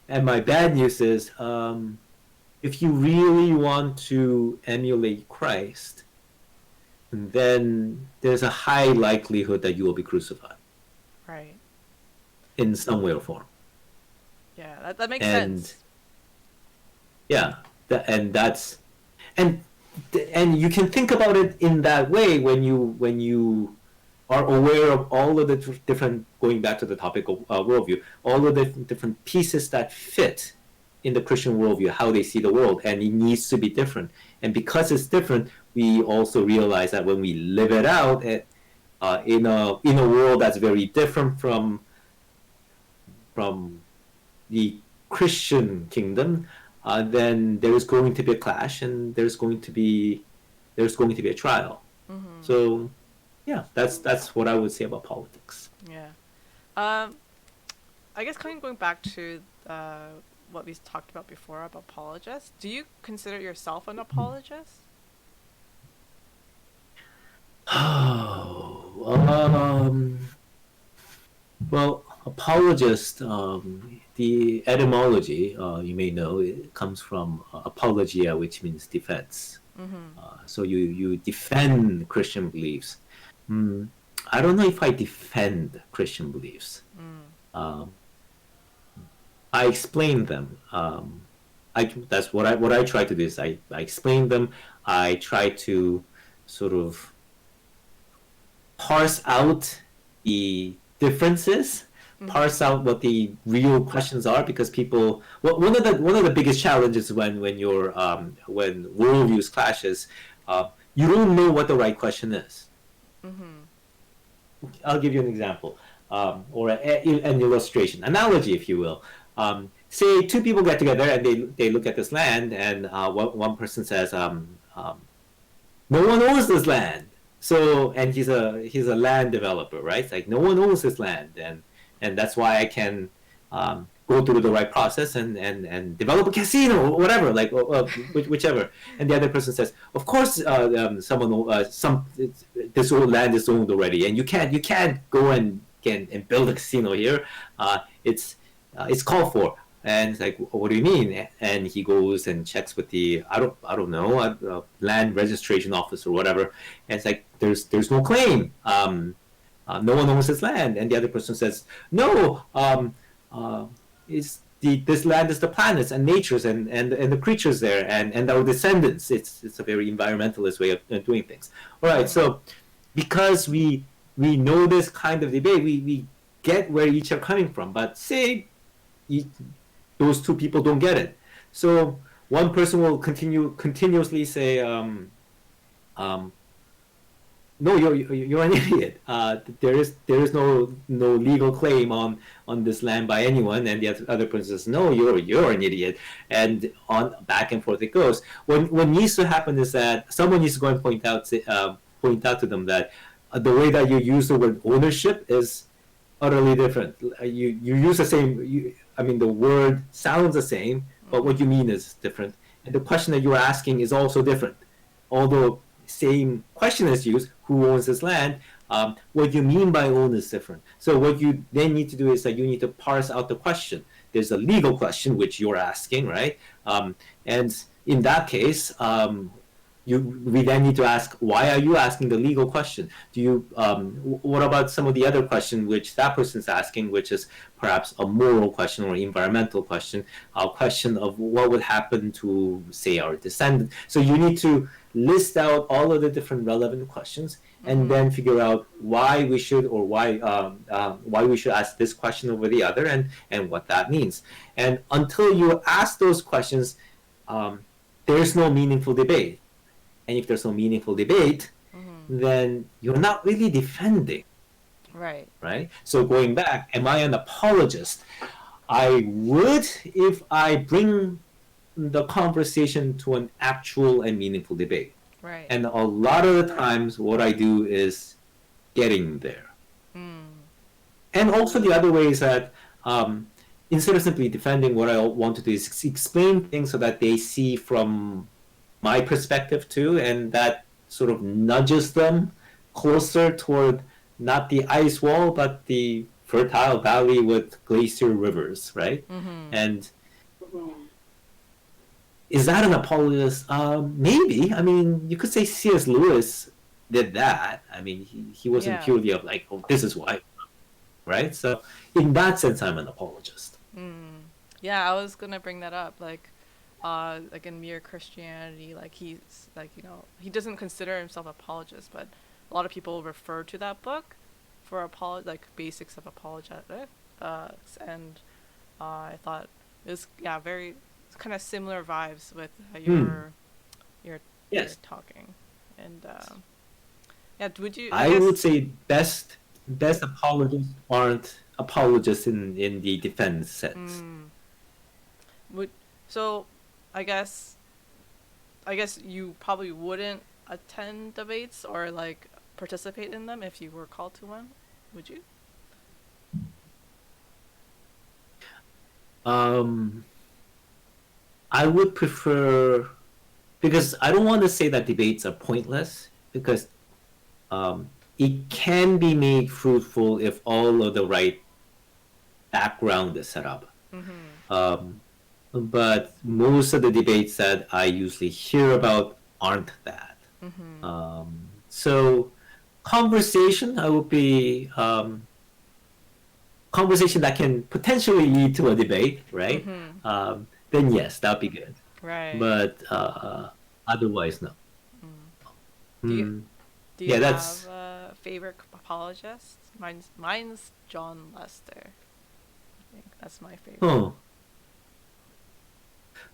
my bad news is, if you really want to emulate Christ, then there's a high likelihood that you will be crucified. Right. In some way or form. Yeah, that makes sense. Yeah, and you can think about it in that way when you are aware of all of the different, going back to the topic of worldview, all of the different pieces that fit in the Christian worldview, how they see the world, and it needs to be different. And because it's different, we also realize that when we live it out in a world that's very different from the Christian kingdom, then there is going to be a clash, and there's going to be a trial. So, yeah, that's what I would say about politics. Yeah, I guess going back to what we talked about before about apologists. Do you consider yourself an apologist? Well, apologist, the etymology, you may know, it comes from apologia, which means defense. So you defend Christian beliefs. I don't know if I defend Christian beliefs. I explain them. That's what I try to do is I explain them. I try to sort of parse out the differences, parse out what the real questions are, because people. Well, one of the biggest challenges when worldviews clashes, you don't know what the right question is. I'll give you an example, or an illustration, analogy, if you will. Say two people get together and they look at this land, and one person says, "No one owns this land." So, and he's a land developer, right? It's like no one owns this land, and that's why I can go through the right process and develop a casino or whatever, like whichever. And the other person says, "Of course, this whole land is owned already, and you can't go and build a casino here. It's called for." And it's like, "What do you mean?" And he goes and checks with the I don't know, land registration office or whatever. And it's like there's no claim. No one owns this land. And the other person says, "No, this land is the planets and nature's and the creatures there and our descendants." It's a very environmentalist way of doing things. All right, so because we know this kind of debate, we get where each are coming from. But say those two people don't get it. So one person will continuously say, "No, you're an idiot. There is no legal claim on this land by anyone." And the other person says, "No, you're an idiot." And on back and forth it goes. What needs to happen is that someone needs to go and point out to them that the way that you use the word ownership is utterly different. You use the same. The word sounds the same, but what you mean is different. And the question that you're asking is also different. Although same question is used, who owns this land, what you mean by own is different. So what you then need to do is that you need to parse out the question. there's a legal question which you're asking, right? And in that case, we then need to ask, why are you asking the legal question? What about some of the other question which that person's asking, which is perhaps a moral question or environmental question, a question of what would happen to, say, our descendants. So you need to list out all of the different relevant questions and then figure out why we should ask this question over the other and what that means. And until you ask those questions, there's no meaningful debate. And if there's no meaningful debate, then you're not really defending. Right? So going back, am I an apologist? I would if I bring the conversation to an actual and meaningful debate. Right. And a lot of the times what I do is getting there. And also the other way is that instead of simply defending, what I want to do is explain things so that they see from my perspective too, and that sort of nudges them closer toward not the ice wall, but the fertile valley with glacier rivers, right? And is that an apologist? Maybe. I mean, you could say C.S. Lewis did that. I mean, he wasn't purely of like, oh, this is why, right? So in that sense, I'm an apologist. Yeah, I was gonna bring that up. Like in Mere Christianity, like he's like, you know, he doesn't consider himself apologist, but a lot of people refer to that book for like basics of apologetics, and I thought it was very kind of similar vibes with your talking, and would you? I would say best apologists aren't apologists in the defense sense. So I guess you probably wouldn't attend debates or like participate in them if you were called to one, would you? I would prefer, because I don't want to say that debates are pointless, because it can be made fruitful if all of the right background is set up. But most of the debates that I usually hear about aren't that. So conversation, I would be conversation that can potentially lead to a debate, right? Then yes, that'd be good. Right. But otherwise, no. Do you have a favorite apologist? Mine's John Lester. I think that's my favorite. Oh.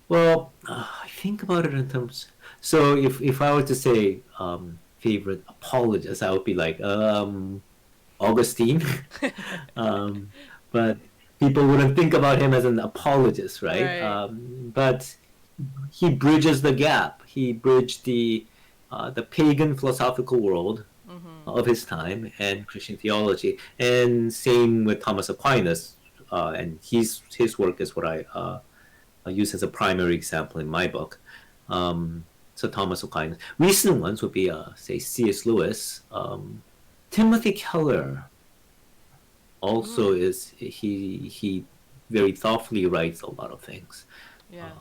Well, I think about it in terms. So if I were to say favorite apologist, I would be like Augustine. But people wouldn't think about him as an apologist, right? But he bridges the gap. He bridged the pagan philosophical world of his time and Christian theology, and same with Thomas Aquinas. And his work is what I use as a primary example in my book. So Thomas Aquinas. Recent ones would be, say, C.S. Lewis. Timothy Keller also is, he very thoughtfully writes a lot of things. Yes.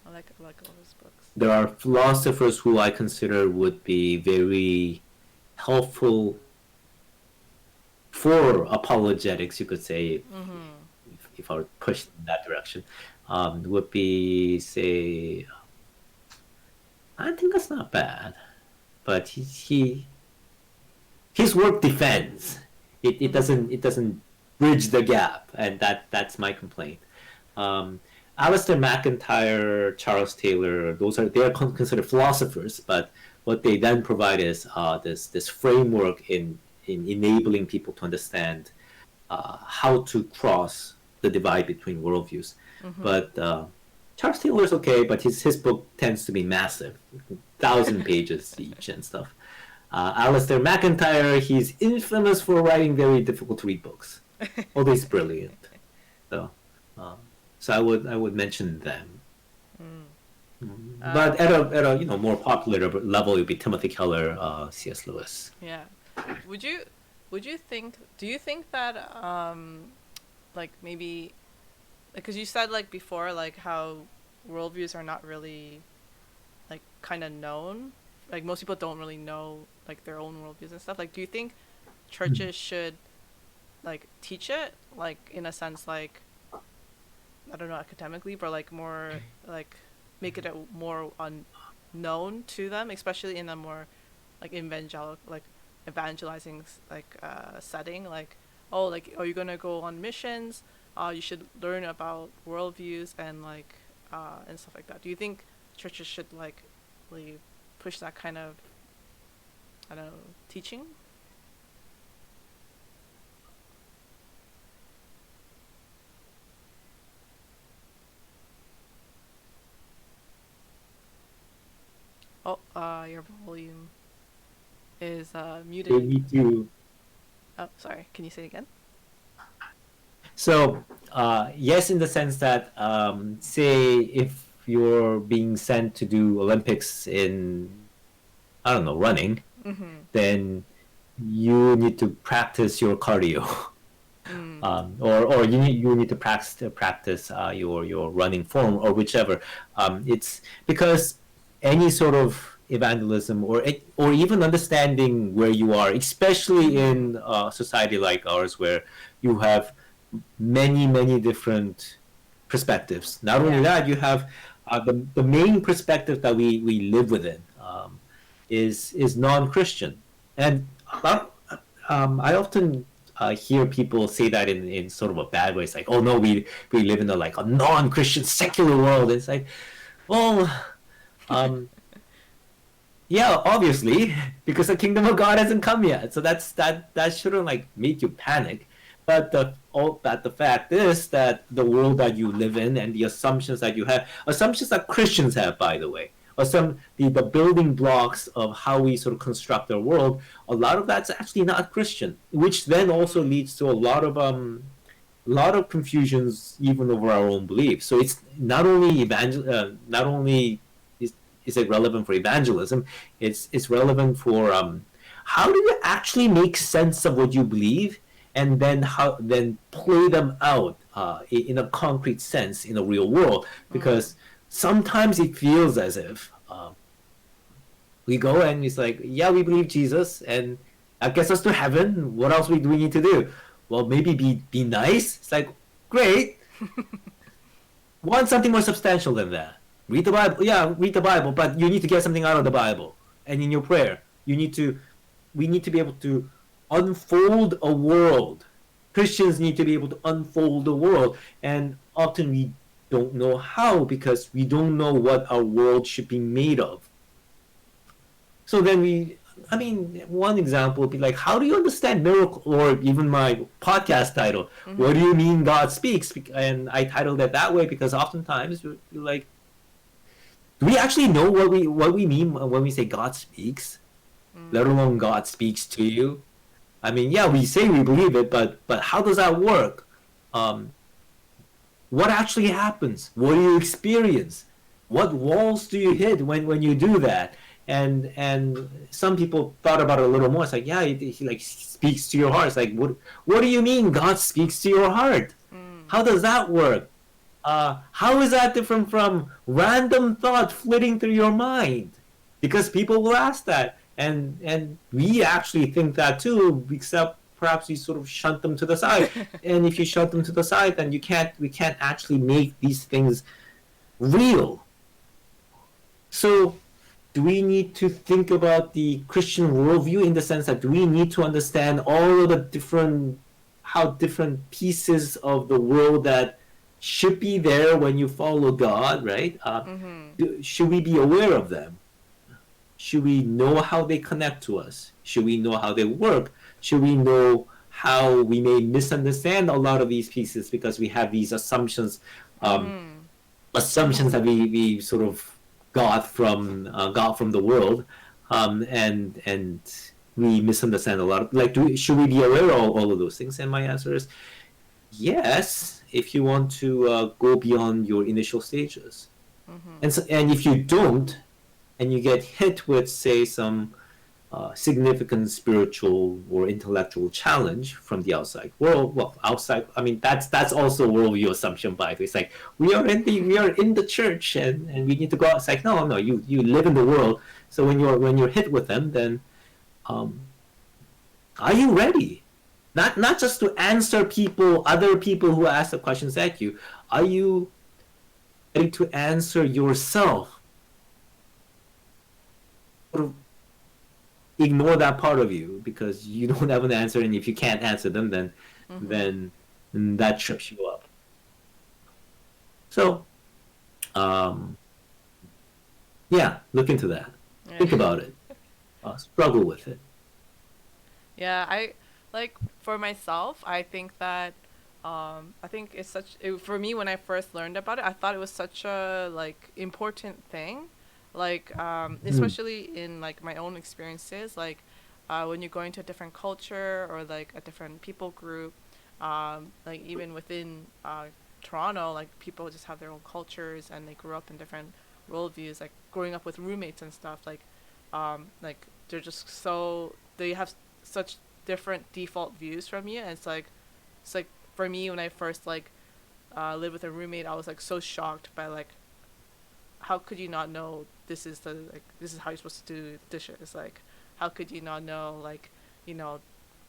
I like all his books. There are philosophers who I consider would be very helpful for apologetics, you could say, if I were pushed in that direction. Would be, say, I think that's not bad, but his work defends. It doesn't bridge the gap, and that's my complaint. Alistair McIntyre, Charles Taylor, they are considered philosophers, but what they then provide is this framework in enabling people to understand how to cross the divide between worldviews. But Charles Taylor is okay, but his book tends to be massive, 1,000 pages each and stuff. Alistair McIntyre, he's infamous for writing very difficult to read books, although he's brilliant. So I would mention them. But at a more popular level, it would be Timothy Keller, C.S. Lewis. Yeah. Do you think that like maybe because you said like before, like how worldviews are not really like kind of known. Like most people don't really know like their own worldviews and stuff. Like, do you think churches should like teach it, like in a sense, like I don't know, academically, but like more like make it a more unknown to them, especially in a more like evangelizing like setting, like oh, like are you gonna go on missions, you should learn about worldviews and stuff like that. Do you think churches should like really push that kind of, I don't know, teaching? Oh, your volume is They muted. need to. Oh, sorry, can you say it again? So, yes, in the sense that, say, if you're being sent to do Olympics in, I don't know, running, Mm-hmm. then you need to practice your cardio, Mm. or you need to practice your running form or whichever. It's because any sort of evangelism or even understanding where you are, especially Mm-hmm. in a society like ours where you have many different perspectives. Not only Yeah. that, you have the main perspective that we live within, is non-Christian, and I often hear people say that in sort of a bad way. It's like, oh no, we live in a non-Christian secular world. It's like, well, um, yeah, obviously, because the kingdom of God hasn't come yet. So that shouldn't make you panic. But the fact is that the world that you live in and the assumptions that you have, assumptions that Christians have, by the way, or the building blocks of how we sort of construct our world, a lot of that's actually not Christian, which then also Mm. leads to a lot of confusions even over our own beliefs. So it's not only is it relevant for evangelism, it's relevant for how do you actually make sense of what you believe, and then play them out in a concrete sense in a real world, Mm. because sometimes it feels as if we go and it's like, yeah, we believe Jesus and that gets us to heaven. What else do we need to do? Well, maybe be nice. It's like, great. Want something more substantial than that. Read the Bible. Yeah, read the Bible, but you need to get something out of the Bible. And in your prayer, we need to be able to unfold a world. Christians need to be able to unfold the world. And often we don't know how, because we don't know what our world should be made of. So then I mean, one example would be like, how do you understand miracle, or even my podcast title, what do Mm-hmm. you mean God speaks? And I titled it that way because oftentimes we're like, do we actually know what we mean when we say God speaks, let Mm. alone God speaks to you? I mean, yeah, we say we believe it, but how does that work? Um, what actually happens? What do you experience? What walls do you hit when you do that? And some people thought about it a little more. It's like, yeah, he like speaks to your heart. It's like, what do you mean God speaks to your heart? Mm. How does that work? How is that different from random thought flitting through your mind? Because people will ask that, and we actually think that too, except perhaps we sort of shunt them to the side. And if you shunt them to the side, then we can't actually make these things real. So do we need to think about the Christian worldview in the sense that do we need to understand all of the different, how different pieces of the world that should be there when you follow God, right? Mm-hmm. Should we be aware of them? Should we know how they connect to us? Should we know how they work? Should we know how we may misunderstand a lot of these pieces because we have these um, Mm-hmm. assumptions that we sort of got from the world, and we misunderstand a lot. Like, should we be aware of all of those things? And my answer is yes, if you want to go beyond your initial stages. Mm-hmm. And if you don't, and you get hit with, say, some significant spiritual or intellectual challenge from the outside world. Well, outside, I mean, that's also a worldview assumption by the way. It's like we are in the church and we need to go out. It's like no, you live in the world. So when you're hit with them, then are you ready? Not just to answer other people who ask the questions at you. Are you ready to answer yourself? Ignore that part of you because you don't have an answer, and if you can't answer them, then that trips you up. So, yeah, look into that. Think about it. Struggle with it. Yeah, I like for myself, I think that it's for me when I first learned about it, I thought it was such a like important thing. Like especially in like my own experiences, like when you're going to a different culture or like a different people group, like even within Toronto, like people just have their own cultures and they grew up in different worldviews. Like growing up with roommates and stuff, like they're just so they have such different default views from you, and it's like for me when I first like lived with a roommate, I was like so shocked by like how could you not know this is how you're supposed to do dishes, like how could you not know like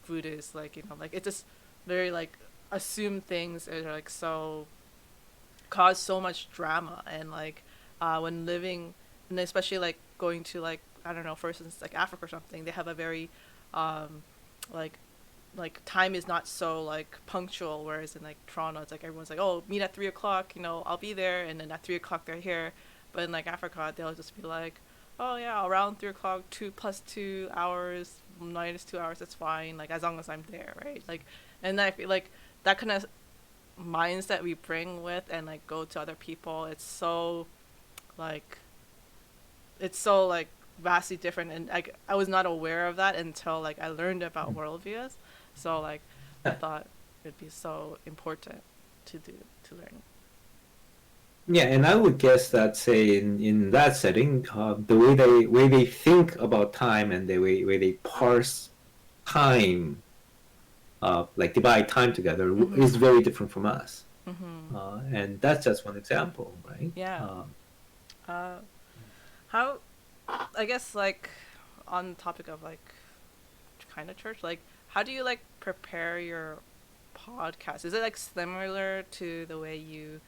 food is like like it just very like assume things are like so cause so much drama, and like when living and especially like going to like I don't know, for instance like Africa or something, they have a very like time is not so like punctual, whereas in like Toronto it's like everyone's like, oh, meet at 3 o'clock, I'll be there, and then at 3 o'clock they're here. But in like Africa they'll just be like, oh yeah, around 3 o'clock, 2 + 2 hours -2 hours, that's fine, like as long as I'm there, right? Like, and I feel like that kind of mindset we bring with and like go to other people, like it's so like vastly different, and like I was not aware of that until like I learned about worldviews. So like I thought it'd be so important to learn. Yeah, and I would guess that, say, in that setting, the way they think about time and the way they parse time, like divide time together, is very different from us. And that's just one example, right? Yeah. How, I guess like on the topic of like kind of church, like how do you like prepare your podcast? Is it like similar to the way you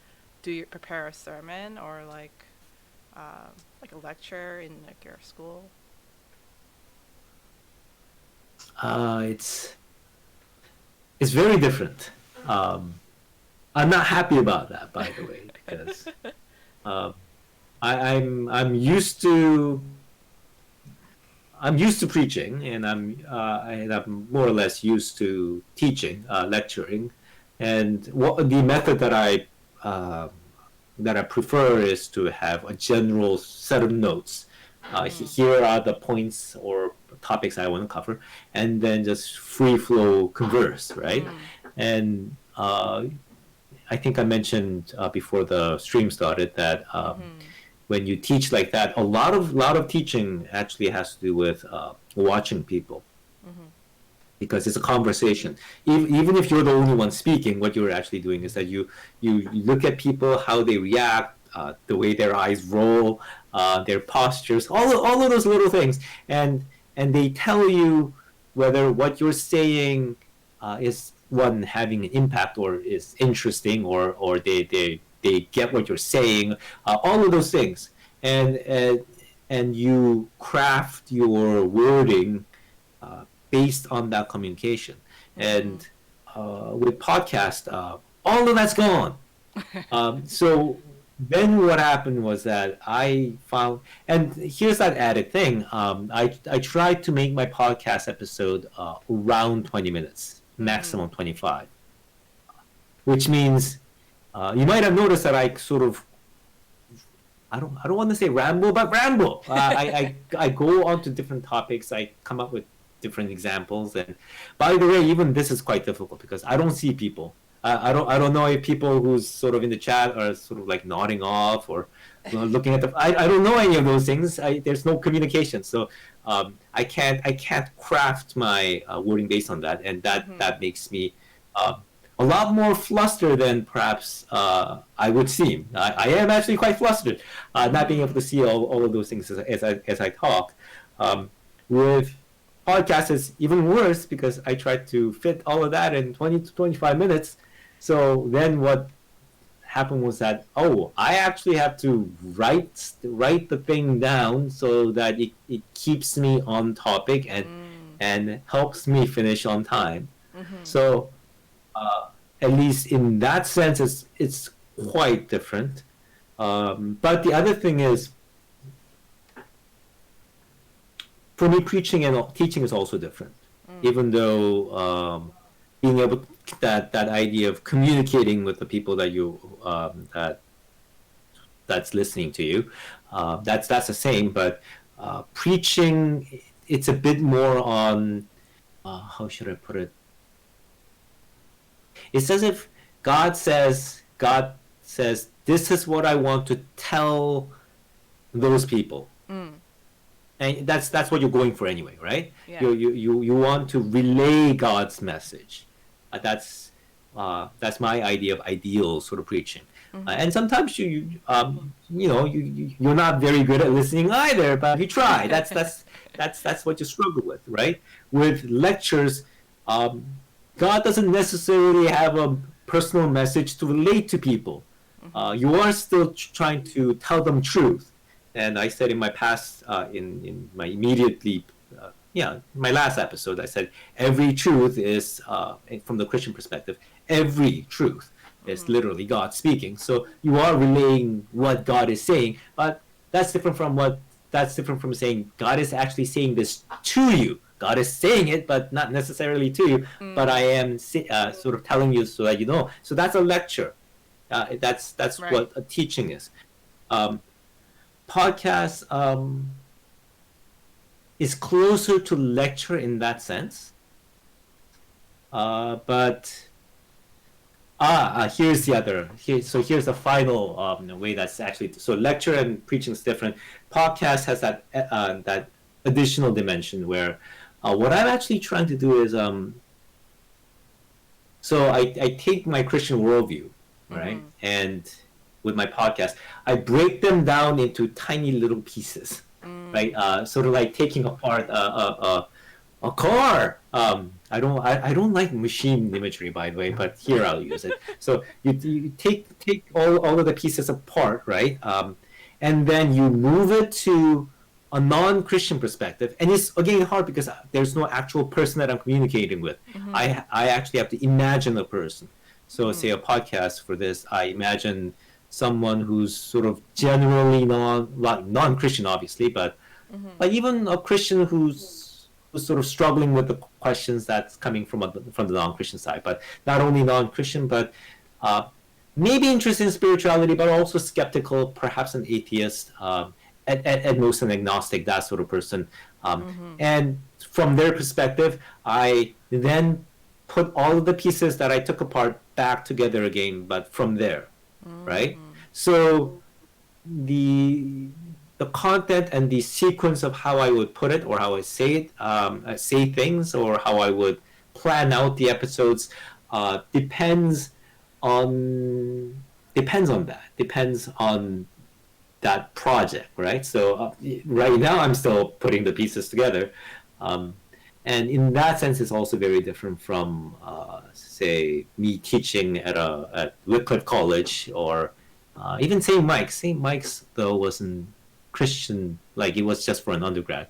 prepare a sermon or like a lecture in like your school? It's very different. I'm not happy about that, by the way, because I'm used to preaching, and I'm more or less used to teaching, lecturing, and the method that I prefer is to have a general set of notes. Here are the points or topics I want to cover, and then just free flow converse, right? And I think I mentioned before the stream started that when you teach like that, a lot of teaching actually has to do with watching people, because it's a conversation. Even if you're the only one speaking, what you're actually doing is that you look at people, how they react, the way their eyes roll, their postures, all of those little things, and they tell you whether what you're saying is one having an impact or is interesting, or they get what you're saying, all of those things, and you craft your wording based on that communication. And with podcast, all of that's gone. So then what happened was that I found, and here's that added thing, I tried to make my podcast episode around 20 minutes, maximum 25, which means you might have noticed that I sort of, I don't want to say ramble, but ramble. I go on to different topics. I come up with different examples. And by the way, even this is quite difficult because I don't see people. I don't know if people who's sort of in the chat are sort of like nodding off or looking at the. I don't know any of those things. There's no communication, so I can't craft my wording based on that, and that makes me a lot more flustered than perhaps I would seem. I am actually quite flustered, not being able to see all of those things as I talk. With podcasts, it's even worse because I try to fit all of that in 20 to 25 minutes. So then what happened was that, I actually have to write the thing down so that it keeps me on topic and helps me finish on time. So at least in that sense, it's quite different. But the other thing is, for me, preaching and teaching is also different. Even though being able that idea of communicating with the people that you that's listening to you, that's the same. But preaching, it's a bit more on how should I put it? It's as if God says, this is what I want to tell those people. And that's what you're going for anyway, right? Yeah. You want to relay God's message. That's my idea of ideal sort of preaching. And sometimes you're not very good at listening either, but you try. That's what you struggle with, right? With lectures, God doesn't necessarily have a personal message to relate to people. You are still trying to tell them truth. And I said in my past, in my immediately, my last episode, I said every truth is, from the Christian perspective, every truth is literally God speaking. So you are relaying what God is saying, but that's different from saying God is actually saying this to you. God is saying it, but not necessarily to you. But I am sort of telling you so that you know. So that's a lecture. That's right. What a teaching is. Podcast is closer to lecture in that sense. But here's the other. Here's the final way that's actually. So lecture and preaching is different. Podcast has that additional dimension where what I'm actually trying to do is so I take my Christian worldview, right, and with my podcast, I break them down into tiny little pieces, right? Sort of like taking apart a car. I don't like machine imagery, by the way, but here I'll use it. So you take all of the pieces apart, right? And then you move it to a non-Christian perspective, and it's again hard because there's no actual person that I'm communicating with. I actually have to imagine a person. So say a podcast for this, I imagine someone who's sort of generally non-Christian, obviously, but even a Christian who's sort of struggling with the questions that's coming from the non-Christian side, but not only non-Christian, but maybe interested in spirituality, but also skeptical, perhaps an atheist, at most an agnostic, that sort of person. And from their perspective, I then put all of the pieces that I took apart back together again, but from there. Right? So the content and the sequence of how I would put it or how I say it, say things, or how I would plan out the episodes depends on that project, right? So right now I'm still putting the pieces together, and in that sense it's also very different from say me teaching at Wycliffe College, or even St. Mike's. St. Mike's though wasn't Christian, like it was just for an undergrad.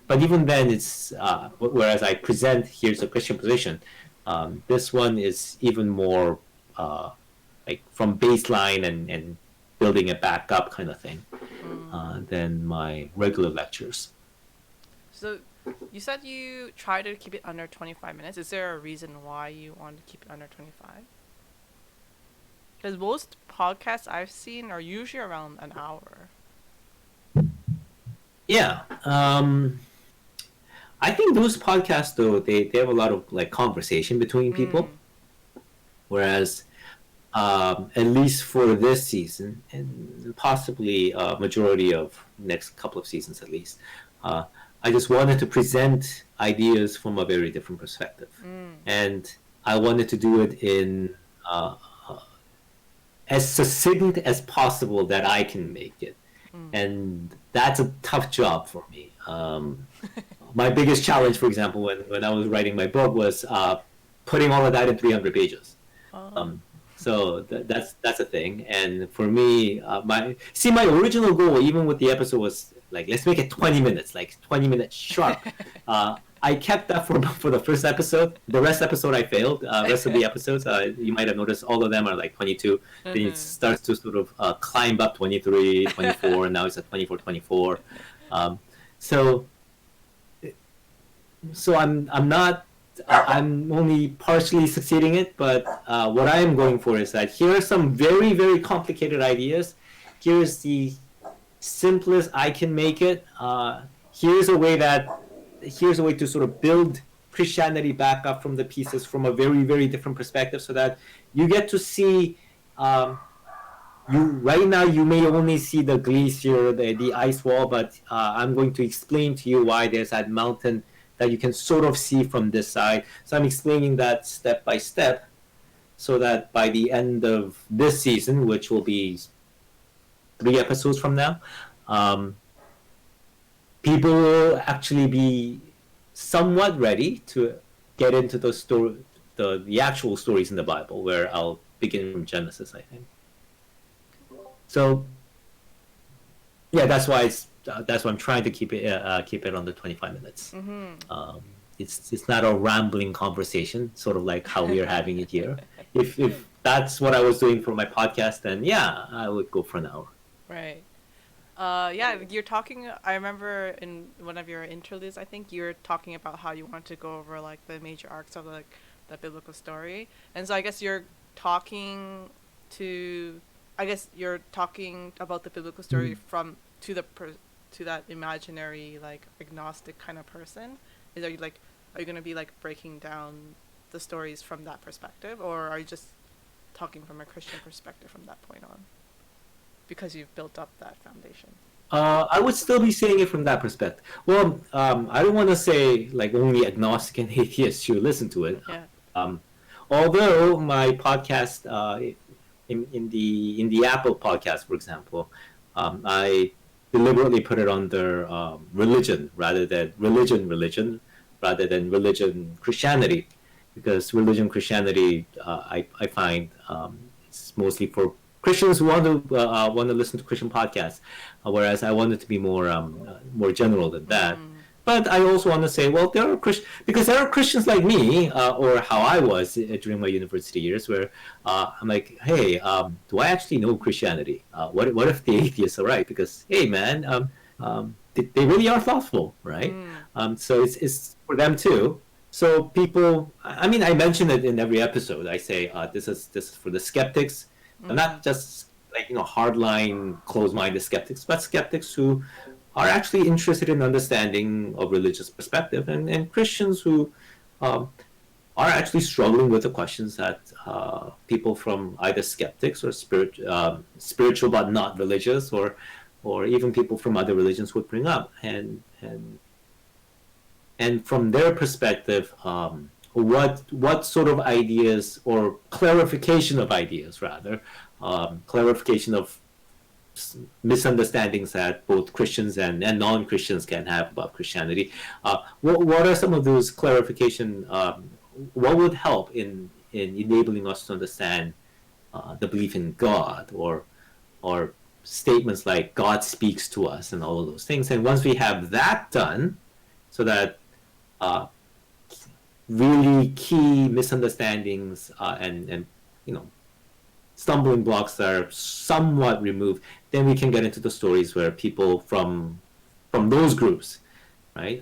But even then, it's whereas I present here's a Christian position, this one is even more like from baseline and building it back up kind of thing than my regular lectures. So you said you try to keep it under 25 minutes. Is there a reason why you want to keep it under 25? Because most podcasts I've seen are usually around an hour. Yeah. I think those podcasts, though, they have a lot of like conversation between people. Whereas, at least for this season, and possibly a majority of next couple of seasons at least, I just wanted to present ideas from a very different perspective. And I wanted to do it in as succinct as possible that I can make it. And that's a tough job for me. My biggest challenge, for example, when I was writing my book was putting all of that in 300 pages. So that's a thing. And for me, my original goal, even with the episode, was like, let's make it 20 minutes, like 20 minutes sharp. I kept that for the first episode. The rest episode I failed. Rest of the episodes, you might have noticed, all of them are like 22. Then it starts to sort of climb up 23, 24, and now it's at 24, 24. So I'm not. I'm only partially succeeding it, but what I am going for is that here are some very, very complicated ideas. Here's the simplest I can make it. Here's a way to sort of build Christianity back up from the pieces from a very, very different perspective, so that you get to see. Right now you may only see the glacier, the ice wall, but I'm going to explain to you why there's that mountain that you can sort of see from this side. So I'm explaining that step by step, so that by the end of this season, which will be 3 episodes from now, people will actually be somewhat ready to get into the story, the actual stories in the Bible, where I'll begin from Genesis, I think. So yeah, that's why I'm trying to keep it under 25 minutes. It's not a rambling conversation, sort of like how we are having it here. If that's what I was doing for my podcast, then yeah, I would go for an hour. Right. Yeah, you're talking. I remember in one of your interludes, I think you were talking about how you want to go over like the major arcs of like the biblical story, and so I guess you're talking about the biblical story from to that imaginary like agnostic kind of person. Are you going to be like breaking down the stories from that perspective, or are you just talking from a Christian perspective from that point on, because you've built up that foundation? I would still be saying it from that perspective. Well, I don't want to say like only agnostic and atheists should listen to it. Yeah. Although my podcast, in the Apple podcast, for example, I deliberately put it under religion rather than religion Christianity, because religion Christianity I find it's mostly for Christians who want to listen to Christian podcasts, whereas I want it to be more general than that. But I also want to say, well, because there are Christians like me, or how I was during my university years, where I'm like, hey, do I actually know Christianity? What if the atheists are right? Because hey, man, they really are thoughtful, right? So it's for them too. So people, I mean, I mention it in every episode. I say this is for the skeptics, not just like hardline, closed-minded skeptics, but skeptics who are actually interested in understanding of religious perspective, and Christians who are actually struggling with the questions that people from either skeptics or spiritual but not religious, or even people from other religions would bring up, and from their perspective, what sort of ideas, or clarification of ideas rather, clarification of misunderstandings that both Christians and non-Christians can have about Christianity. What are some of those clarification? What would help in enabling us to understand the belief in God, or statements like God speaks to us and all of those things? And once we have that done, so that really key misunderstandings and stumbling blocks are somewhat removed, then we can get into the stories where people from those groups, right,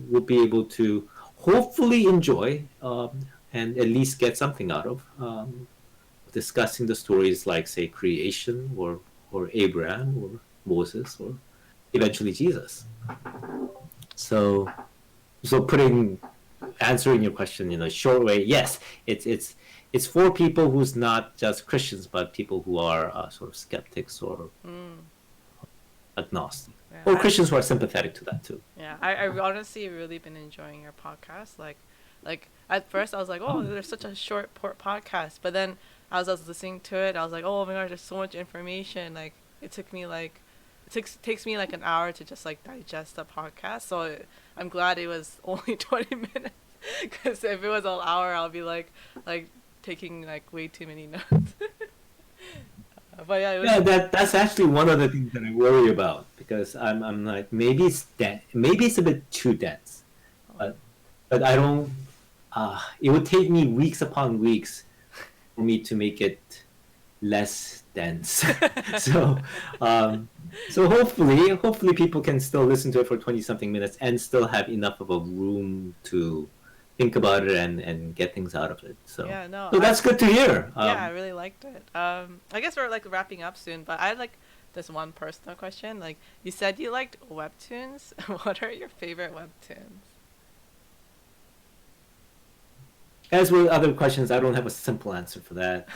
would be able to hopefully enjoy and at least get something out of discussing the stories like, say, creation, or Abraham, or Moses, or eventually Jesus. So answering your question in a short way, yes, it's for people who's not just Christians, but people who are sort of skeptics or agnostic, Yeah, or Christians who are sympathetic to that too. yeah, I honestly really been enjoying your podcast. Like at first I was like, oh, there's such a short podcast, but then as I was listening to it, I was like, oh my gosh, there's so much information. Like it took me like takes me like an hour to just like digest the podcast. So I'm glad it was only 20 minutes, because if it was an hour, I'll be like taking like way too many notes. But yeah, it was. Yeah, that's actually one of the things that I worry about, because I'm like, maybe it's a bit too dense, but I don't. It would take me weeks upon weeks for me to make it less dense. so so hopefully people can still listen to it for 20 something minutes and still have enough of a room to think about it and get things out of it. So Yeah, no, so that's good to hear. Yeah, I really liked it. I guess we're like wrapping up soon, but I had like this one personal question. Like you said you liked webtoons. What are your favorite webtoons? As with other questions, I don't have a simple answer for that.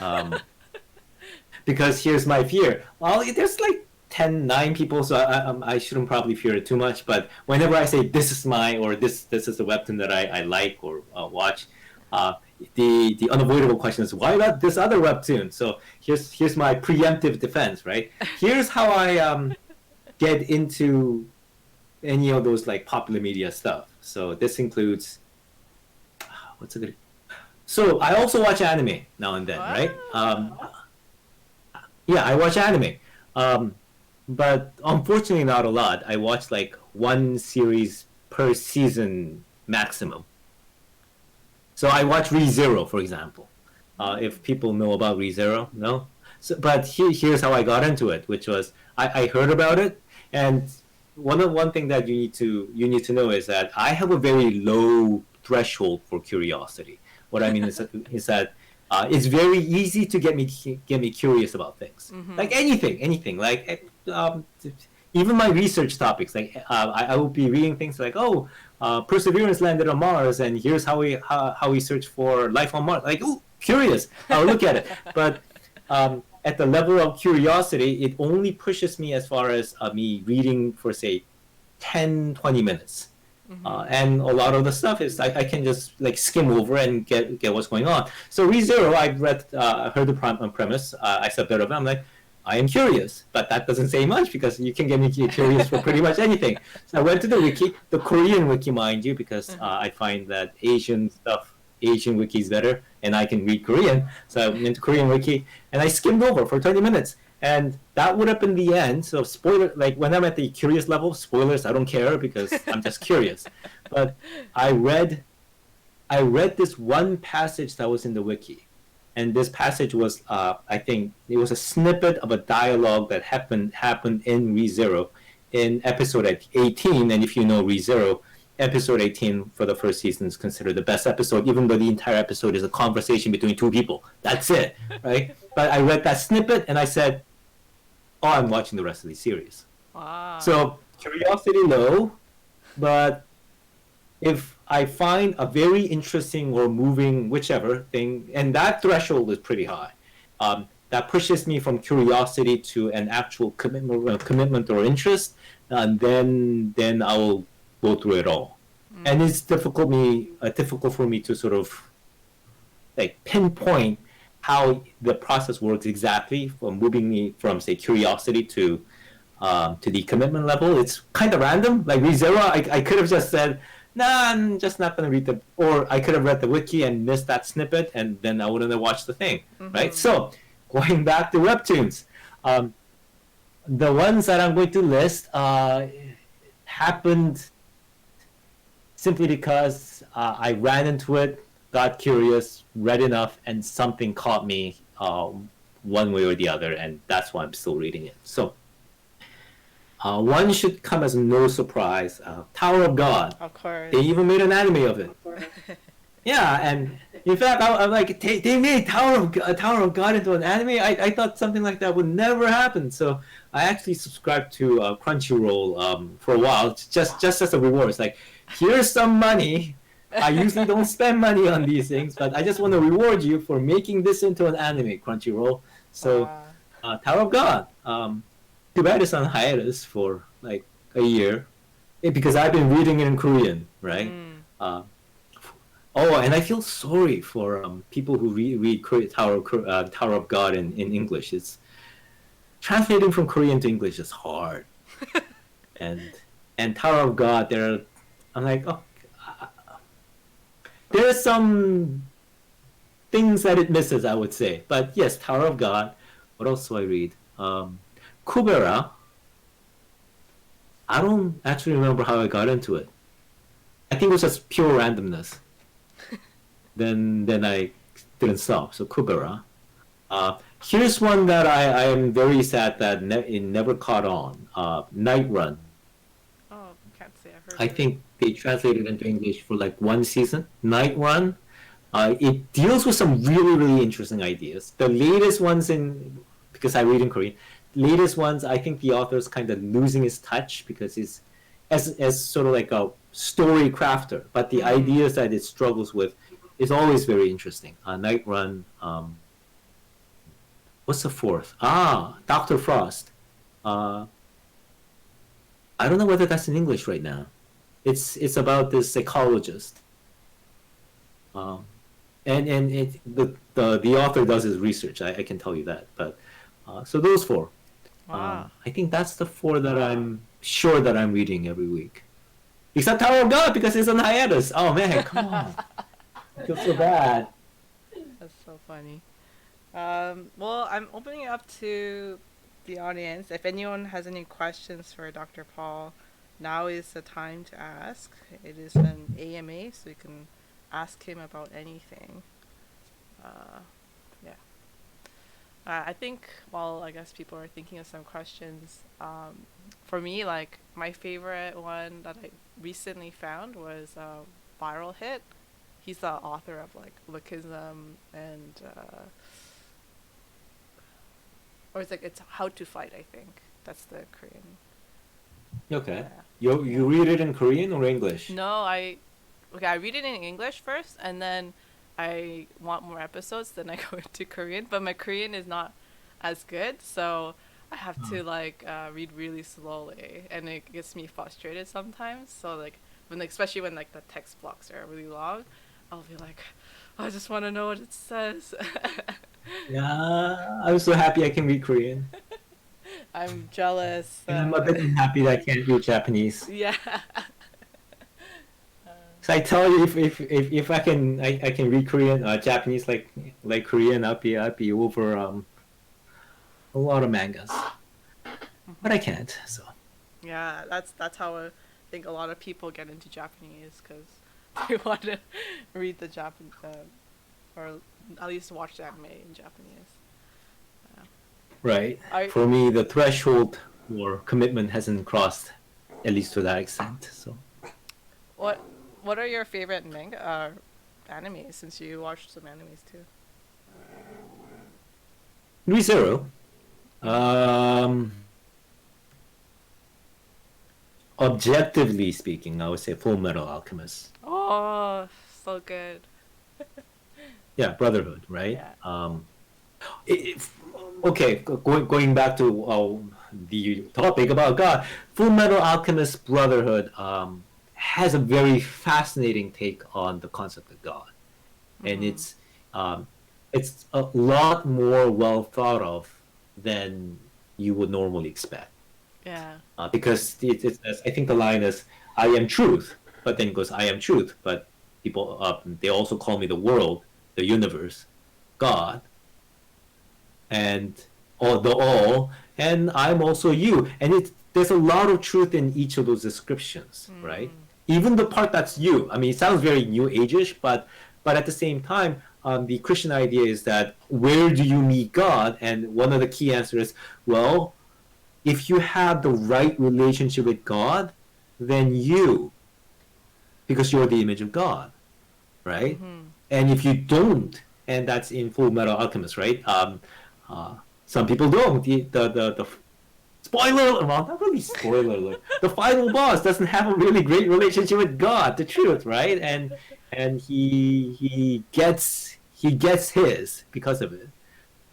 Because here's my fear. Well, there's like 9 people, so I shouldn't probably fear it too much. But whenever I say this is or this is the webtoon that I like or watch, the unavoidable question is, why not this other webtoon? So here's my preemptive defense, right? Here's how I get into any of those like popular media stuff. So this includes what's a good. So I also watch anime now and then, right? Yeah, I watch anime, but unfortunately not a lot. I watch like one series per season maximum. So I watch ReZero, for example. If people know about ReZero, no. So, but here's how I got into it, which was I heard about it, and one thing that you need to know is that I have a very low threshold for curiosity. What I mean is that it's very easy to get me curious about things, like anything. Like even my research topics. Like I will be reading things like, Perseverance landed on Mars, and here's how we search for life on Mars. Like, ooh, curious. I'll look at it. But at the level of curiosity, it only pushes me as far as me reading for say 10-20 minutes. And a lot of the stuff is I can just like skim over and get what's going on. So ReZero, I heard the premise. I said that of it. I'm like, I am curious, but that doesn't say much because you can get me curious for pretty much anything. So I went to the wiki, the Korean wiki, mind you, because I find that Asian wiki is better, and I can read Korean. So I went to Korean wiki and I skimmed over for 20 minutes. And that would have been the end. So spoiler, like when I'm at the curious level, spoilers, I don't care because I'm just curious. But I read this one passage that was in the wiki. And this passage was, I think, it was a snippet of a dialogue that happened in ReZero in episode 18. And if you know ReZero, episode 18 for the first season is considered the best episode, even though the entire episode is a conversation between 2 people. That's it, right? But I read that snippet and I said, I'm watching the rest of the series. Wow. So curiosity low, but if I find a very interesting or moving whichever thing, and that threshold is pretty high, that pushes me from curiosity to an actual commitment or interest, and then I will go through it all. And it's difficult for me to sort of like pinpoint how the process works exactly for moving me from say curiosity to the commitment level. It's kind of random. Like ReZero, I could have just said, nah, I'm just not going to read or I could have read the wiki and missed that snippet, and then I wouldn't have watched the thing, right? So going back to webtoons, the ones that I'm going to list happened simply because I ran into it, got curious, read enough, and something caught me one way or the other, and that's why I'm still reading it. So one should come as no surprise. Tower of God. Of course. They even made an anime of it. Yeah, and in fact, I'm like, they made Tower of God into an anime? I thought something like that would never happen. So I actually subscribed to Crunchyroll for a while, just as a reward. It's like, here's some money, I usually don't spend money on these things, but I just want to reward you for making this into an anime, Crunchyroll. So, Wow. Tower of God. Too bad it's on hiatus for like a year, because I've been reading it in Korean, right? Mm. Uh, oh, and I feel sorry for people who read Tower of God in English. It's translating from Korean to English is hard, and Tower of God, I'm like, oh, there are some things that it misses, I would say. But yes, Tower of God. What else do I read? Kubera. I don't actually remember how I got into it. I think it was just pure randomness. then I didn't stop. So Kubera. Here's one that I am very sad that it never caught on. Night Run. Oh, can't say I've heard I of it. think they translated into English for like one season. Night Run. It deals with some really, really interesting ideas. The latest ones because I read in Korean, latest ones, I think the author's kind of losing his touch because he's as sort of like a story crafter, but the ideas that it struggles with is always very interesting. Night Run. What's the fourth? Dr. Frost. I don't know whether that's in English right now. It's about this psychologist. And the author does his research. I can tell you that. But so those four. Wow. I think that's the four that I'm sure that I'm reading every week. Except Tower of God because it's on hiatus. Oh man, come on. I feel so bad. That's so funny. Well, I'm opening it up to the audience. If anyone has any questions for Dr. Paul, now is the time to ask. It is an AMA, so you can ask him about anything. Yeah. I think, well, I guess people are thinking of some questions. For me, like, my favorite one that I recently found was Viral Hit. He's the author of, like, Lookism and, or it's How to Fight, I think. That's the Korean. Okay. Yeah. You read it in Korean or English? No, I read it in English first, and then I want more episodes, then I go into Korean. But my Korean is not as good, so I have to read really slowly, and it gets me frustrated sometimes. So like especially when like the text blocks are really long, I'll be like, I just want to know what it says. Yeah, I'm so happy I can read Korean. I'm jealous. And I'm a bit unhappy that I can't read Japanese. Yeah. So I tell you, if I can read Korean, Japanese like Korean, I'd be over a lot of mangas, but I can't. So Yeah, that's how I think a lot of people get into Japanese, because they want to read the Japanese, or at least watch the anime in Japanese. right. For me, the threshold for commitment hasn't crossed, at least to that extent. So What are your favorite manga animes, since you watched some animes too? ReZero. Objectively speaking, I would say Full Metal Alchemist. Oh, so good. Yeah, Brotherhood, right? Yeah. Okay, going back to the topic about God, Full Metal Alchemist Brotherhood has a very fascinating take on the concept of God, and it's a lot more well thought of than you would normally expect. Yeah. Because I think the line is, "I am truth," but then it goes, "I am truth," but people they also call me the world, the universe, God, and all, and I'm also you, and there's a lot of truth in each of those descriptions, right? Even the part that's you. I mean, it sounds very New Age-ish, but at the same time, the Christian idea is that where do you meet God? And one of the key answers is, well, if you have the right relationship with God, then because you're the image of God, right? And if you don't, and that's in Full Metal Alchemist, right? Some people don't. spoiler, well, not really spoiler alert. The final boss doesn't have a really great relationship with God, the truth, right? And he gets his because of it.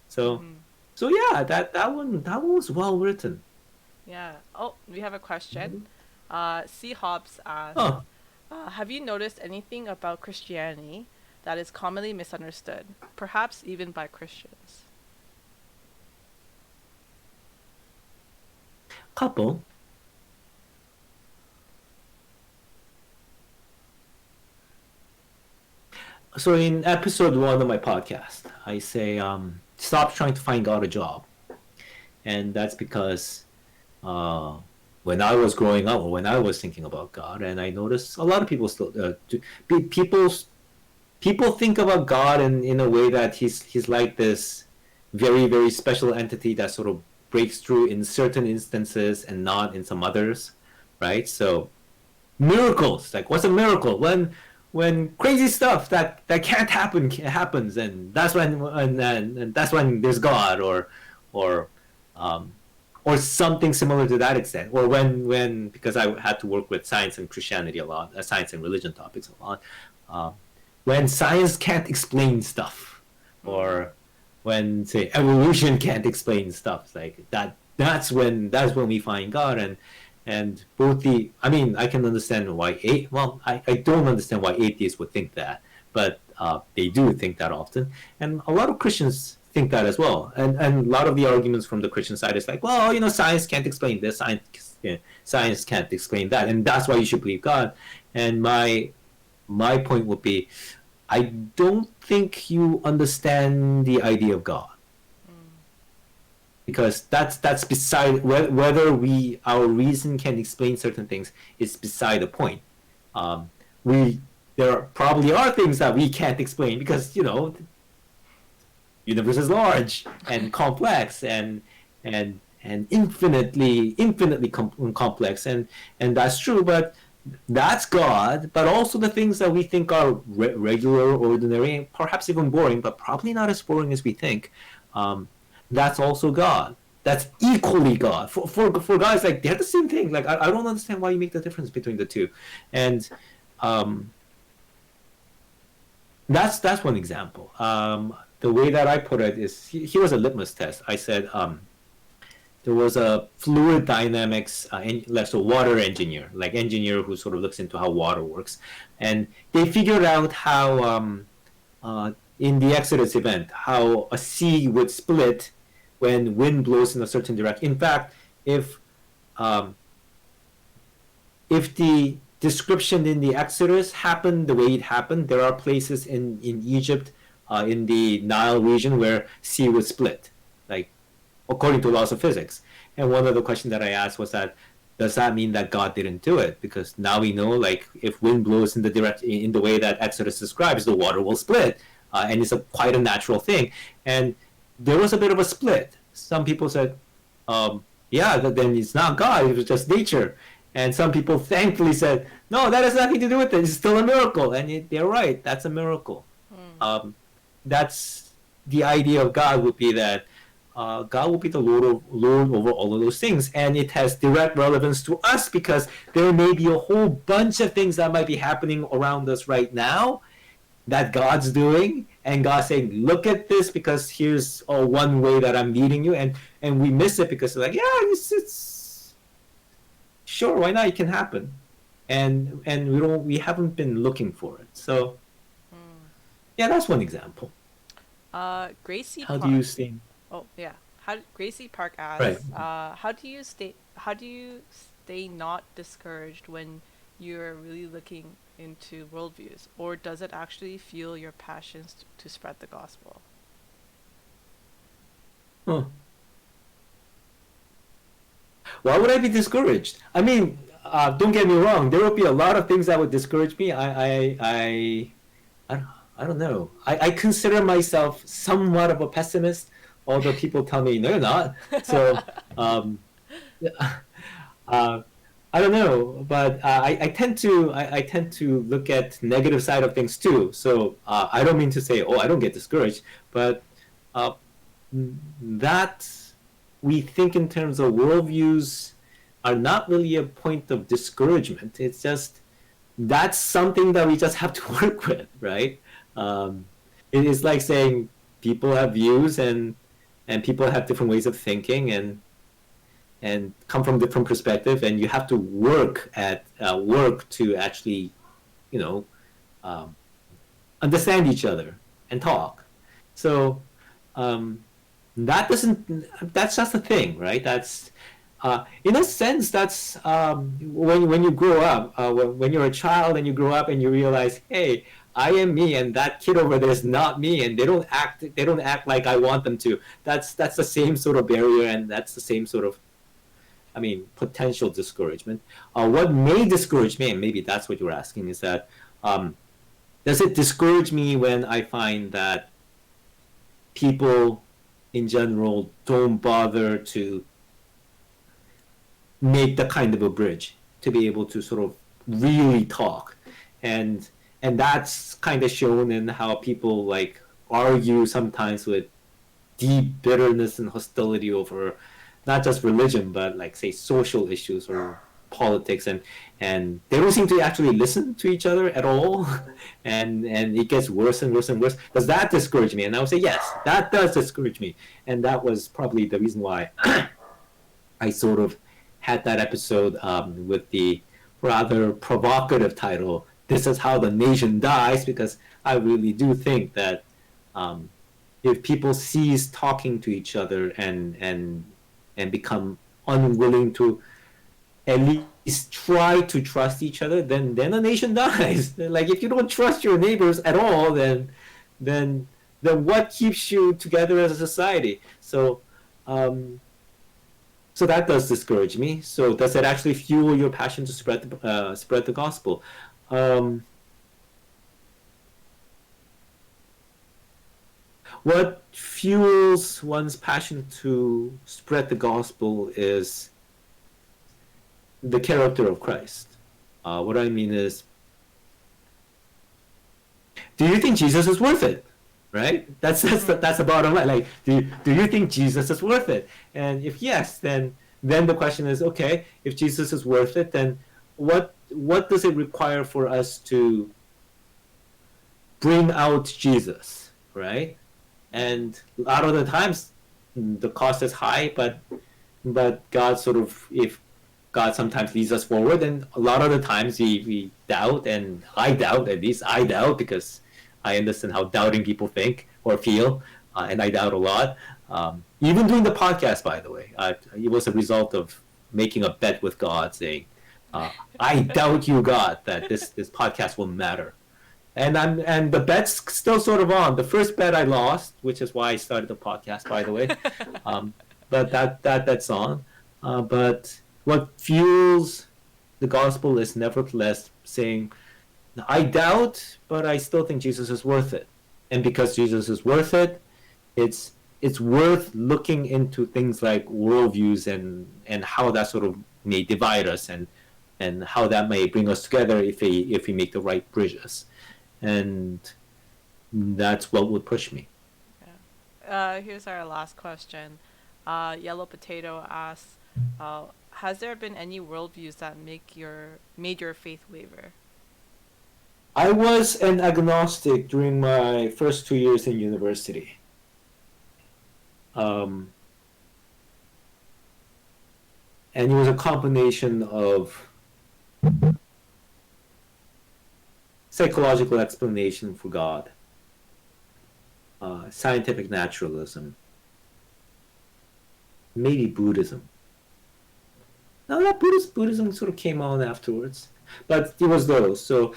So Mhm. so yeah, that one was well written. Yeah. Oh, we have a question. C. Hobbs asks, Oh, have you noticed anything about Christianity that is commonly misunderstood, perhaps even by Christians? couple. So in episode 1 of my podcast, I say, stop trying to find God a job, and that's because uh, when I was growing up, or when I was thinking about God, and I noticed a lot of people still people think about God in a way that he's like this very very special entity that sort of breaks through in certain instances and not in some others, right? So miracles, like what's a miracle? When crazy stuff that can't happen happens, and that's when and that's when there's God, or um, or something similar to that extent, or when because I had to work with science and Christianity a lot, science and religion topics a lot, uh, when science can't explain stuff, Mm. or when say evolution can't explain stuff like that. That's when we find God, and both the I mean I can understand why I don't understand why atheists would think that, but they do think that often, and a lot of Christians think that as well, and a lot of the arguments from the Christian side is like, well, science can't explain this, science can't explain that, and that's why you should believe God. And my point would be, I don't think you understand the idea of God, Mm. because that's beside whether our reason can explain certain things is beside the point. We probably are things that we can't explain because universe is large and complex, and infinitely complex, and that's true, but that's God. But also the things that we think are regular, ordinary, and perhaps even boring, but probably not as boring as we think, um, that's also God. That's equally God. For guys, like, they're the same thing. Like, I don't understand why you make the difference between the two. And um, that's one example. The way that I put it is, here was a litmus test. I said, there was a fluid dynamics, so water engineer, like engineer who sort of looks into how water works, and they figured out how, in the Exodus event, how a sea would split when wind blows in a certain direction. In fact, if um, if the description in the Exodus happened the way it happened, there are places in Egypt, in the Nile region, where sea would split, like according to laws of physics. And one of the questions that I asked was that, does that mean that God didn't do it? Because now we know, like, if wind blows in the way that Exodus describes, the water will split, and it's quite a natural thing. And there was a bit of a split. Some people said, yeah, then it's not God; it was just nature. And some people thankfully said, no, that has nothing to do with it. It's still a miracle, and they're right. That's a miracle. Mm. That's the idea of God, would be that God will be the Lord over all of those things, and it has direct relevance to us because there may be a whole bunch of things that might be happening around us right now that God's doing, and God saying, "Look at this, because here's one way that I'm leading you," and we miss it because we're like, "Yeah, it's sure, why not? It can happen," and we haven't been looking for it. So Mm. yeah, that's one example. Gracie How do you Park. see? Oh yeah. Gracie Park Right. asks, how do you stay not discouraged when you're really looking into worldviews, or does it actually fuel your passions to spread the gospel? Huh. Why would I be discouraged? I mean, don't get me wrong. There would be a lot of things that would discourage me. I, don't, I don't know. I consider myself somewhat of a pessimist, although people tell me no, you're not. So, uh, I don't know, but I tend to look at negative side of things too. So I don't mean to say, oh, I don't get discouraged, but uh, that we think in terms of worldviews are not really a point of discouragement. It's just that's something that we just have to work with, right? It is like saying people have views and people have different ways of thinking and come from different perspective, and you have to work to actually, you know, um, understand each other and talk. So that doesn't. That's just a thing, right? That's in a sense, that's when you grow up, when you're a child and you grow up and you realize, hey, I am me, and that kid over there is not me, and they don't act like I want them to. That's the same sort of barrier, and that's the same sort of, I mean, potential discouragement. What may discourage me, and maybe that's what you're asking, is that does it discourage me when I find that people in general don't bother to make the kind of a bridge to be able to sort of really talk, and that's kind of shown in how people like argue sometimes with deep bitterness and hostility over not just religion but like say social issues or politics, and they don't seem to actually listen to each other at all and it gets worse and worse and worse. Does that discourage me? And I would say yes, that does discourage me, and that was probably the reason why I sort of had that episode with the rather provocative title, "This is How the Nation Dies," because I really do think that if people cease talking to each other and become unwilling to at least try to trust each other, then a nation dies. Like if you don't trust your neighbors at all, then what keeps you together as a society? So so that does discourage me. So does it actually fuel your passion to spread the gospel? What fuels one's passion to spread the gospel is the character of Christ. What I mean is, do you think Jesus is worth it? Right? That's the bottom line. Like, do you think Jesus is worth it? And if yes, then the question is, okay, if Jesus is worth it, then what does it require for us to bring out Jesus, right? And a lot of the times the cost is high, but God sort of, if God sometimes leads us forward, and a lot of the times we doubt, and I doubt, at least I doubt, because I understand how doubting people think or feel, and I doubt a lot. Even doing the podcast, by the way, it was a result of making a bet with God, saying, "I doubt you, God, that this podcast will matter." And the bet's still sort of on. The first bet I lost, which is why I started the podcast, by the way. But that's on. But what fuels the gospel is nevertheless saying, I doubt, but I still think Jesus is worth it. And because Jesus is worth it, it's worth looking into things like worldviews and how that sort of may divide us and how that may bring us together if we make the right bridges. And that's what would push me. Yeah. Here's our last question. Yellow Potato asks, has there been any worldviews that made your faith waver? I was an agnostic during my first 2 years in university. And it was a combination of psychological explanation for God, scientific naturalism, maybe Buddhism. Now that Buddhism sort of came on afterwards, but it was those. So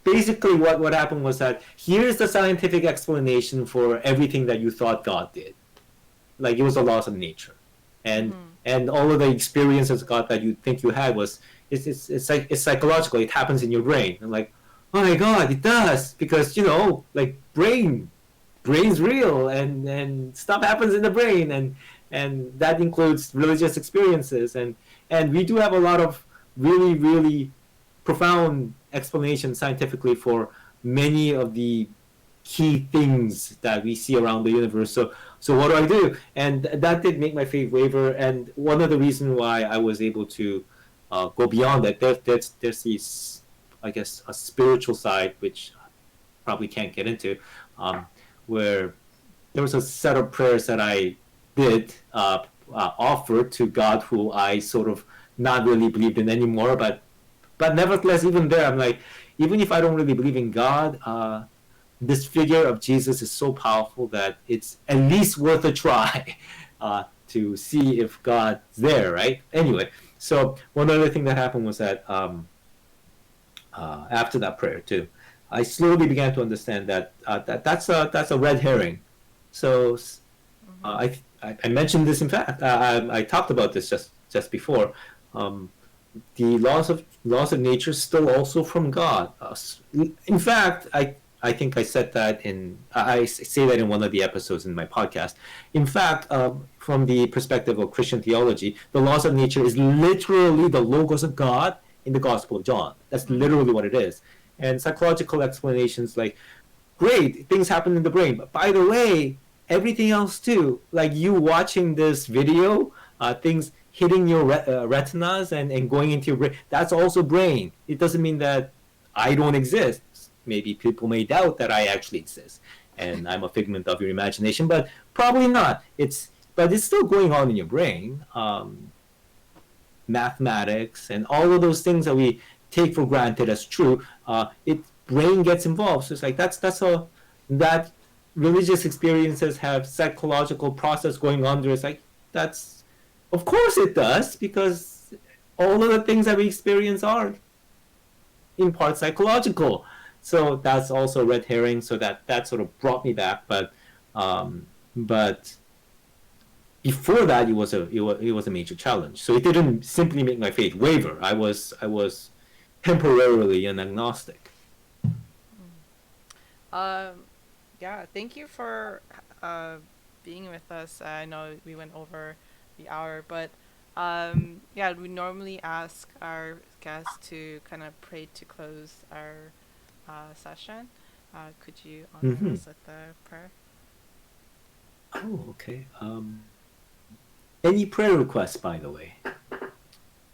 basically what happened was that here's the scientific explanation for everything that you thought God did. Like it was the laws of nature. And all of the experiences God that you think you had was it's psychological. It happens in your brain. And like, oh my God, it does, because like brain's real, and stuff happens in the brain, and that includes religious experiences, and we do have a lot of really, really profound explanations scientifically for many of the key things that we see around the universe. So what do I do? And that did make my faith waver. And one of the reasons why I was able to go beyond that, there's these, I guess, a spiritual side which probably can't get into, where there was a set of prayers that I did offer to God, who I sort of not really believed in anymore. But nevertheless, even there, I'm like, even if I don't really believe in God, this figure of Jesus is so powerful that it's at least worth a try to see if God's there, right? Anyway, so one other thing that happened was that after that prayer too, I slowly began to understand that that's a red herring. So I mentioned this. In fact, I talked about this just before. The laws of nature still also from God. In fact, I think I said that I say that in one of the episodes in my podcast. In fact, from the perspective of Christian theology, the laws of nature is literally the logos of God in the Gospel of John. That's literally what it is. And psychological explanations like, great, things happen in the brain, but by the way, everything else too, like you watching this video, things hitting your retinas and going into your brain, that's also brain. It doesn't mean that I don't exist. Maybe people may doubt that I actually exist and I'm a figment of your imagination, but probably not. But it's still going on in your brain. Mathematics and all of those things that we take for granted as true, brain gets involved. So it's like that religious experiences have psychological process going on there. It's like, of course it does, because all of the things that we experience are in part psychological. So that's also a red herring. So that sort of brought me back. But before that, it was a major challenge. So it didn't simply make my faith waver. I was temporarily an agnostic. Yeah, thank you for being with us. I know we went over the hour, but yeah, we normally ask our guests to kind of pray to close our session. Could you honor us with the prayer? Oh, okay. Any prayer requests, by the way?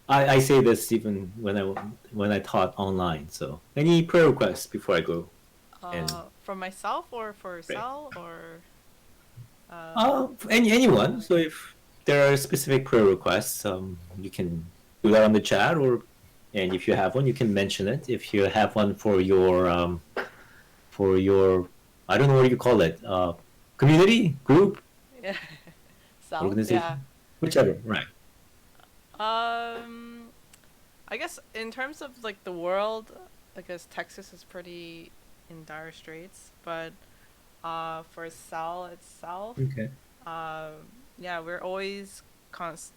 I say this even when I taught online. So any prayer requests before I go? For myself or for Sal or? Anyone. So if there are specific prayer requests, you can do that on the chat, and if you have one, you can mention it. If you have one for your I don't know what you call it, community group, Yeah. Self, organization, yeah. whichever, right? I guess in terms of like the world, I guess Texas is pretty in dire straits, but for Sal itself, Okay. yeah, we're always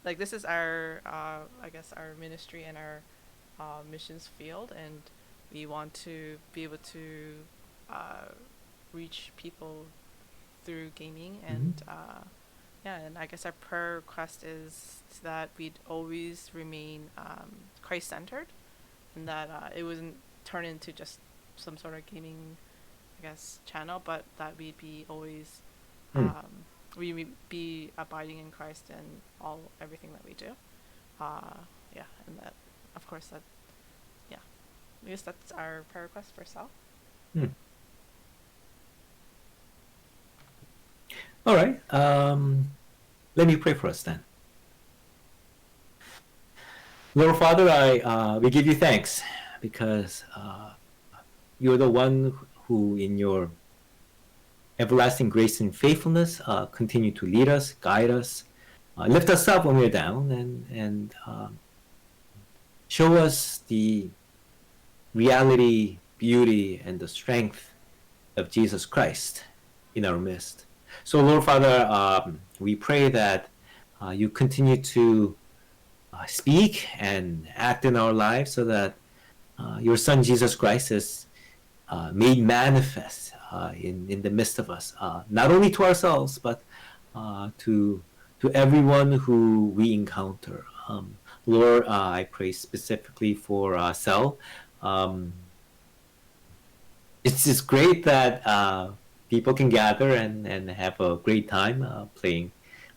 like this is our I guess our ministry and our missions field, and we want to be able to reach people through gaming, and yeah, and I guess our prayer request is that we'd always remain Christ-centered, and that it wouldn't turn into just some sort of gaming, I guess, channel, but that we'd be always we would be abiding in Christ in everything that we do. Yeah, and that, of course, that, yeah, I guess that's our prayer request for Sal. All right. Let me pray for us then. Lord Father, we give you thanks because you're the one who, in your everlasting grace and faithfulness, continue to lead us, guide us, lift us up when we're down, and show us the reality, beauty, and the strength of Jesus Christ in our midst. So, Lord Father, we pray that you continue to speak and act in our lives so that your Son Jesus Christ is made manifest in the midst of us, not only to ourselves, but to everyone who we encounter. Lord, I pray specifically for Sel. It's just great that people can gather and have a great time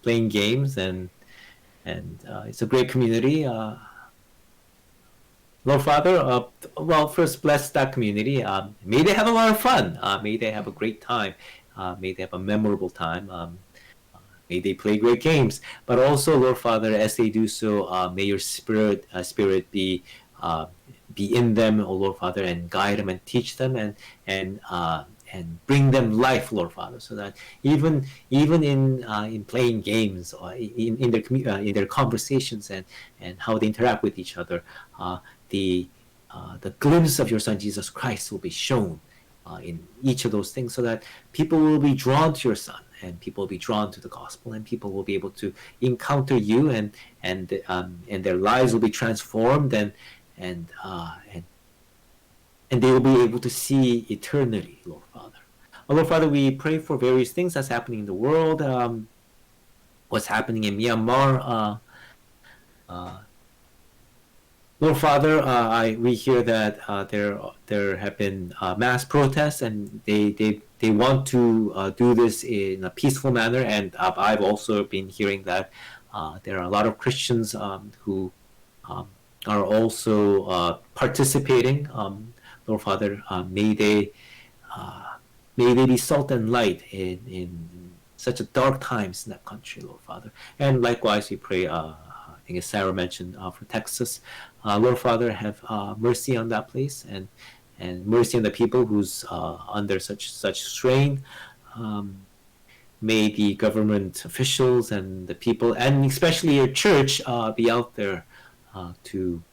playing games, and it's a great community. Lord Father, well, first bless that community. May they have a lot of fun. May they have a great time. May they have a memorable time. May they play great games. But also, Lord Father, as they do so, may your spirit uh, be in them, O Lord Father, and guide them and teach them and bring them life, Lord Father, so that even in playing games or in their conversations and how they interact with each other, the the glimpse of your Son Jesus Christ will be shown in each of those things, so that people will be drawn to your Son, and people will be drawn to the gospel, and people will be able to encounter you, and their lives will be transformed, and uh, and and they will be able to see eternity, Lord Father. Lord Father, we pray for various things that's happening in the world. What's happening in Myanmar? Uh, Lord Father, we hear that there have been mass protests, and they want to do this in a peaceful manner. And I've also been hearing that there are a lot of Christians who um, are also participating. Lord Father, uh, may they be salt and light in such a dark times in that country, Lord Father. And likewise, we pray. I think as Sarah mentioned for Texas, Lord Father, have mercy on that place, and mercy on the people who's under such strain. Um, May the government officials and the people, and especially your church, be out there to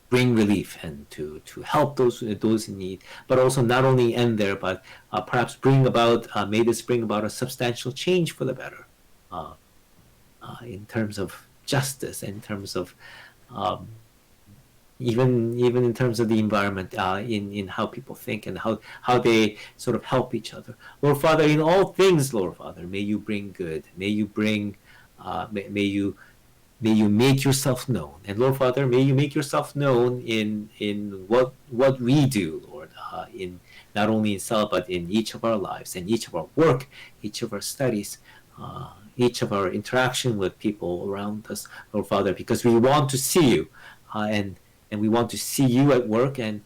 bring relief and to help those in need, but also not only end there, but perhaps may this bring about a substantial change for the better, uh, in terms of justice, in terms of um, even in terms of the environment, in how people think and how they sort of help each other. Lord Father, in all things, Lord Father, may you bring good. May you bring, may you make yourself known. And Lord Father, may you make yourself known in what we do, Lord, in not only in self, but in each of our lives and each of our work, each of our studies, each of our interaction with people around us, Lord Father, because we want to see you, and we want to see you at work, and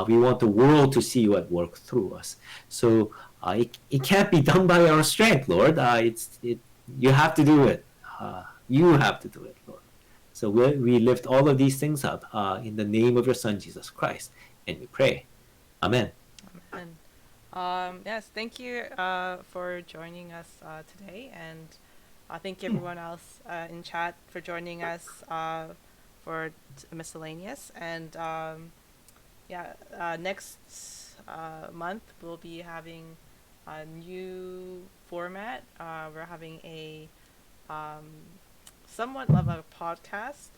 we want the world to see you at work through us. So it can't be done by our strength, Lord. You have to do it. You have to do it, Lord. So we lift all of these things up in the name of your Son, Jesus Christ, and we pray. Amen. And yes, thank you for joining us today, and thank you everyone else in chat for joining us for miscellaneous. And next month we'll be having a new format. We're having a somewhat of a podcast.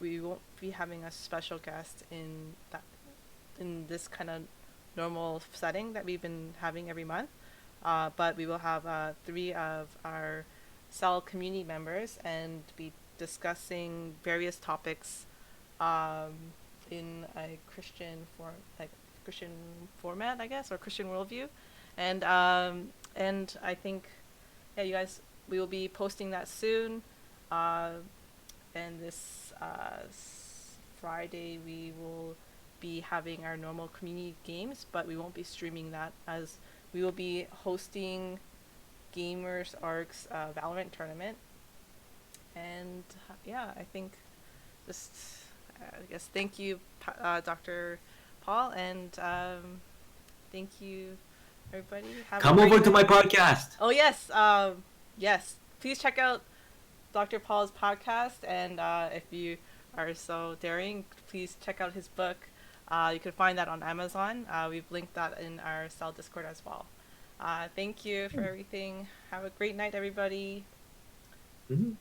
We won't be having a special guest in this kind of normal setting that we've been having every month, but we will have 3 of our cell community members and be discussing various topics in a Christian format, I guess, or Christian worldview, and I think, yeah, you guys, we will be posting that soon, and this Friday we will be having our normal community games, but we won't be streaming that, as we will be hosting Gamers Arc's Valorant tournament. And yeah, I think just I guess thank you, Dr. Paul, and thank you, everybody. Come over to my podcast. Oh yes, yes. Please check out Dr. Paul's podcast, and if you are so daring, please check out his book. You can find that on Amazon. We've linked that in our cell Discord as well. Thank you for everything. Have a great night, everybody. Mm-hmm.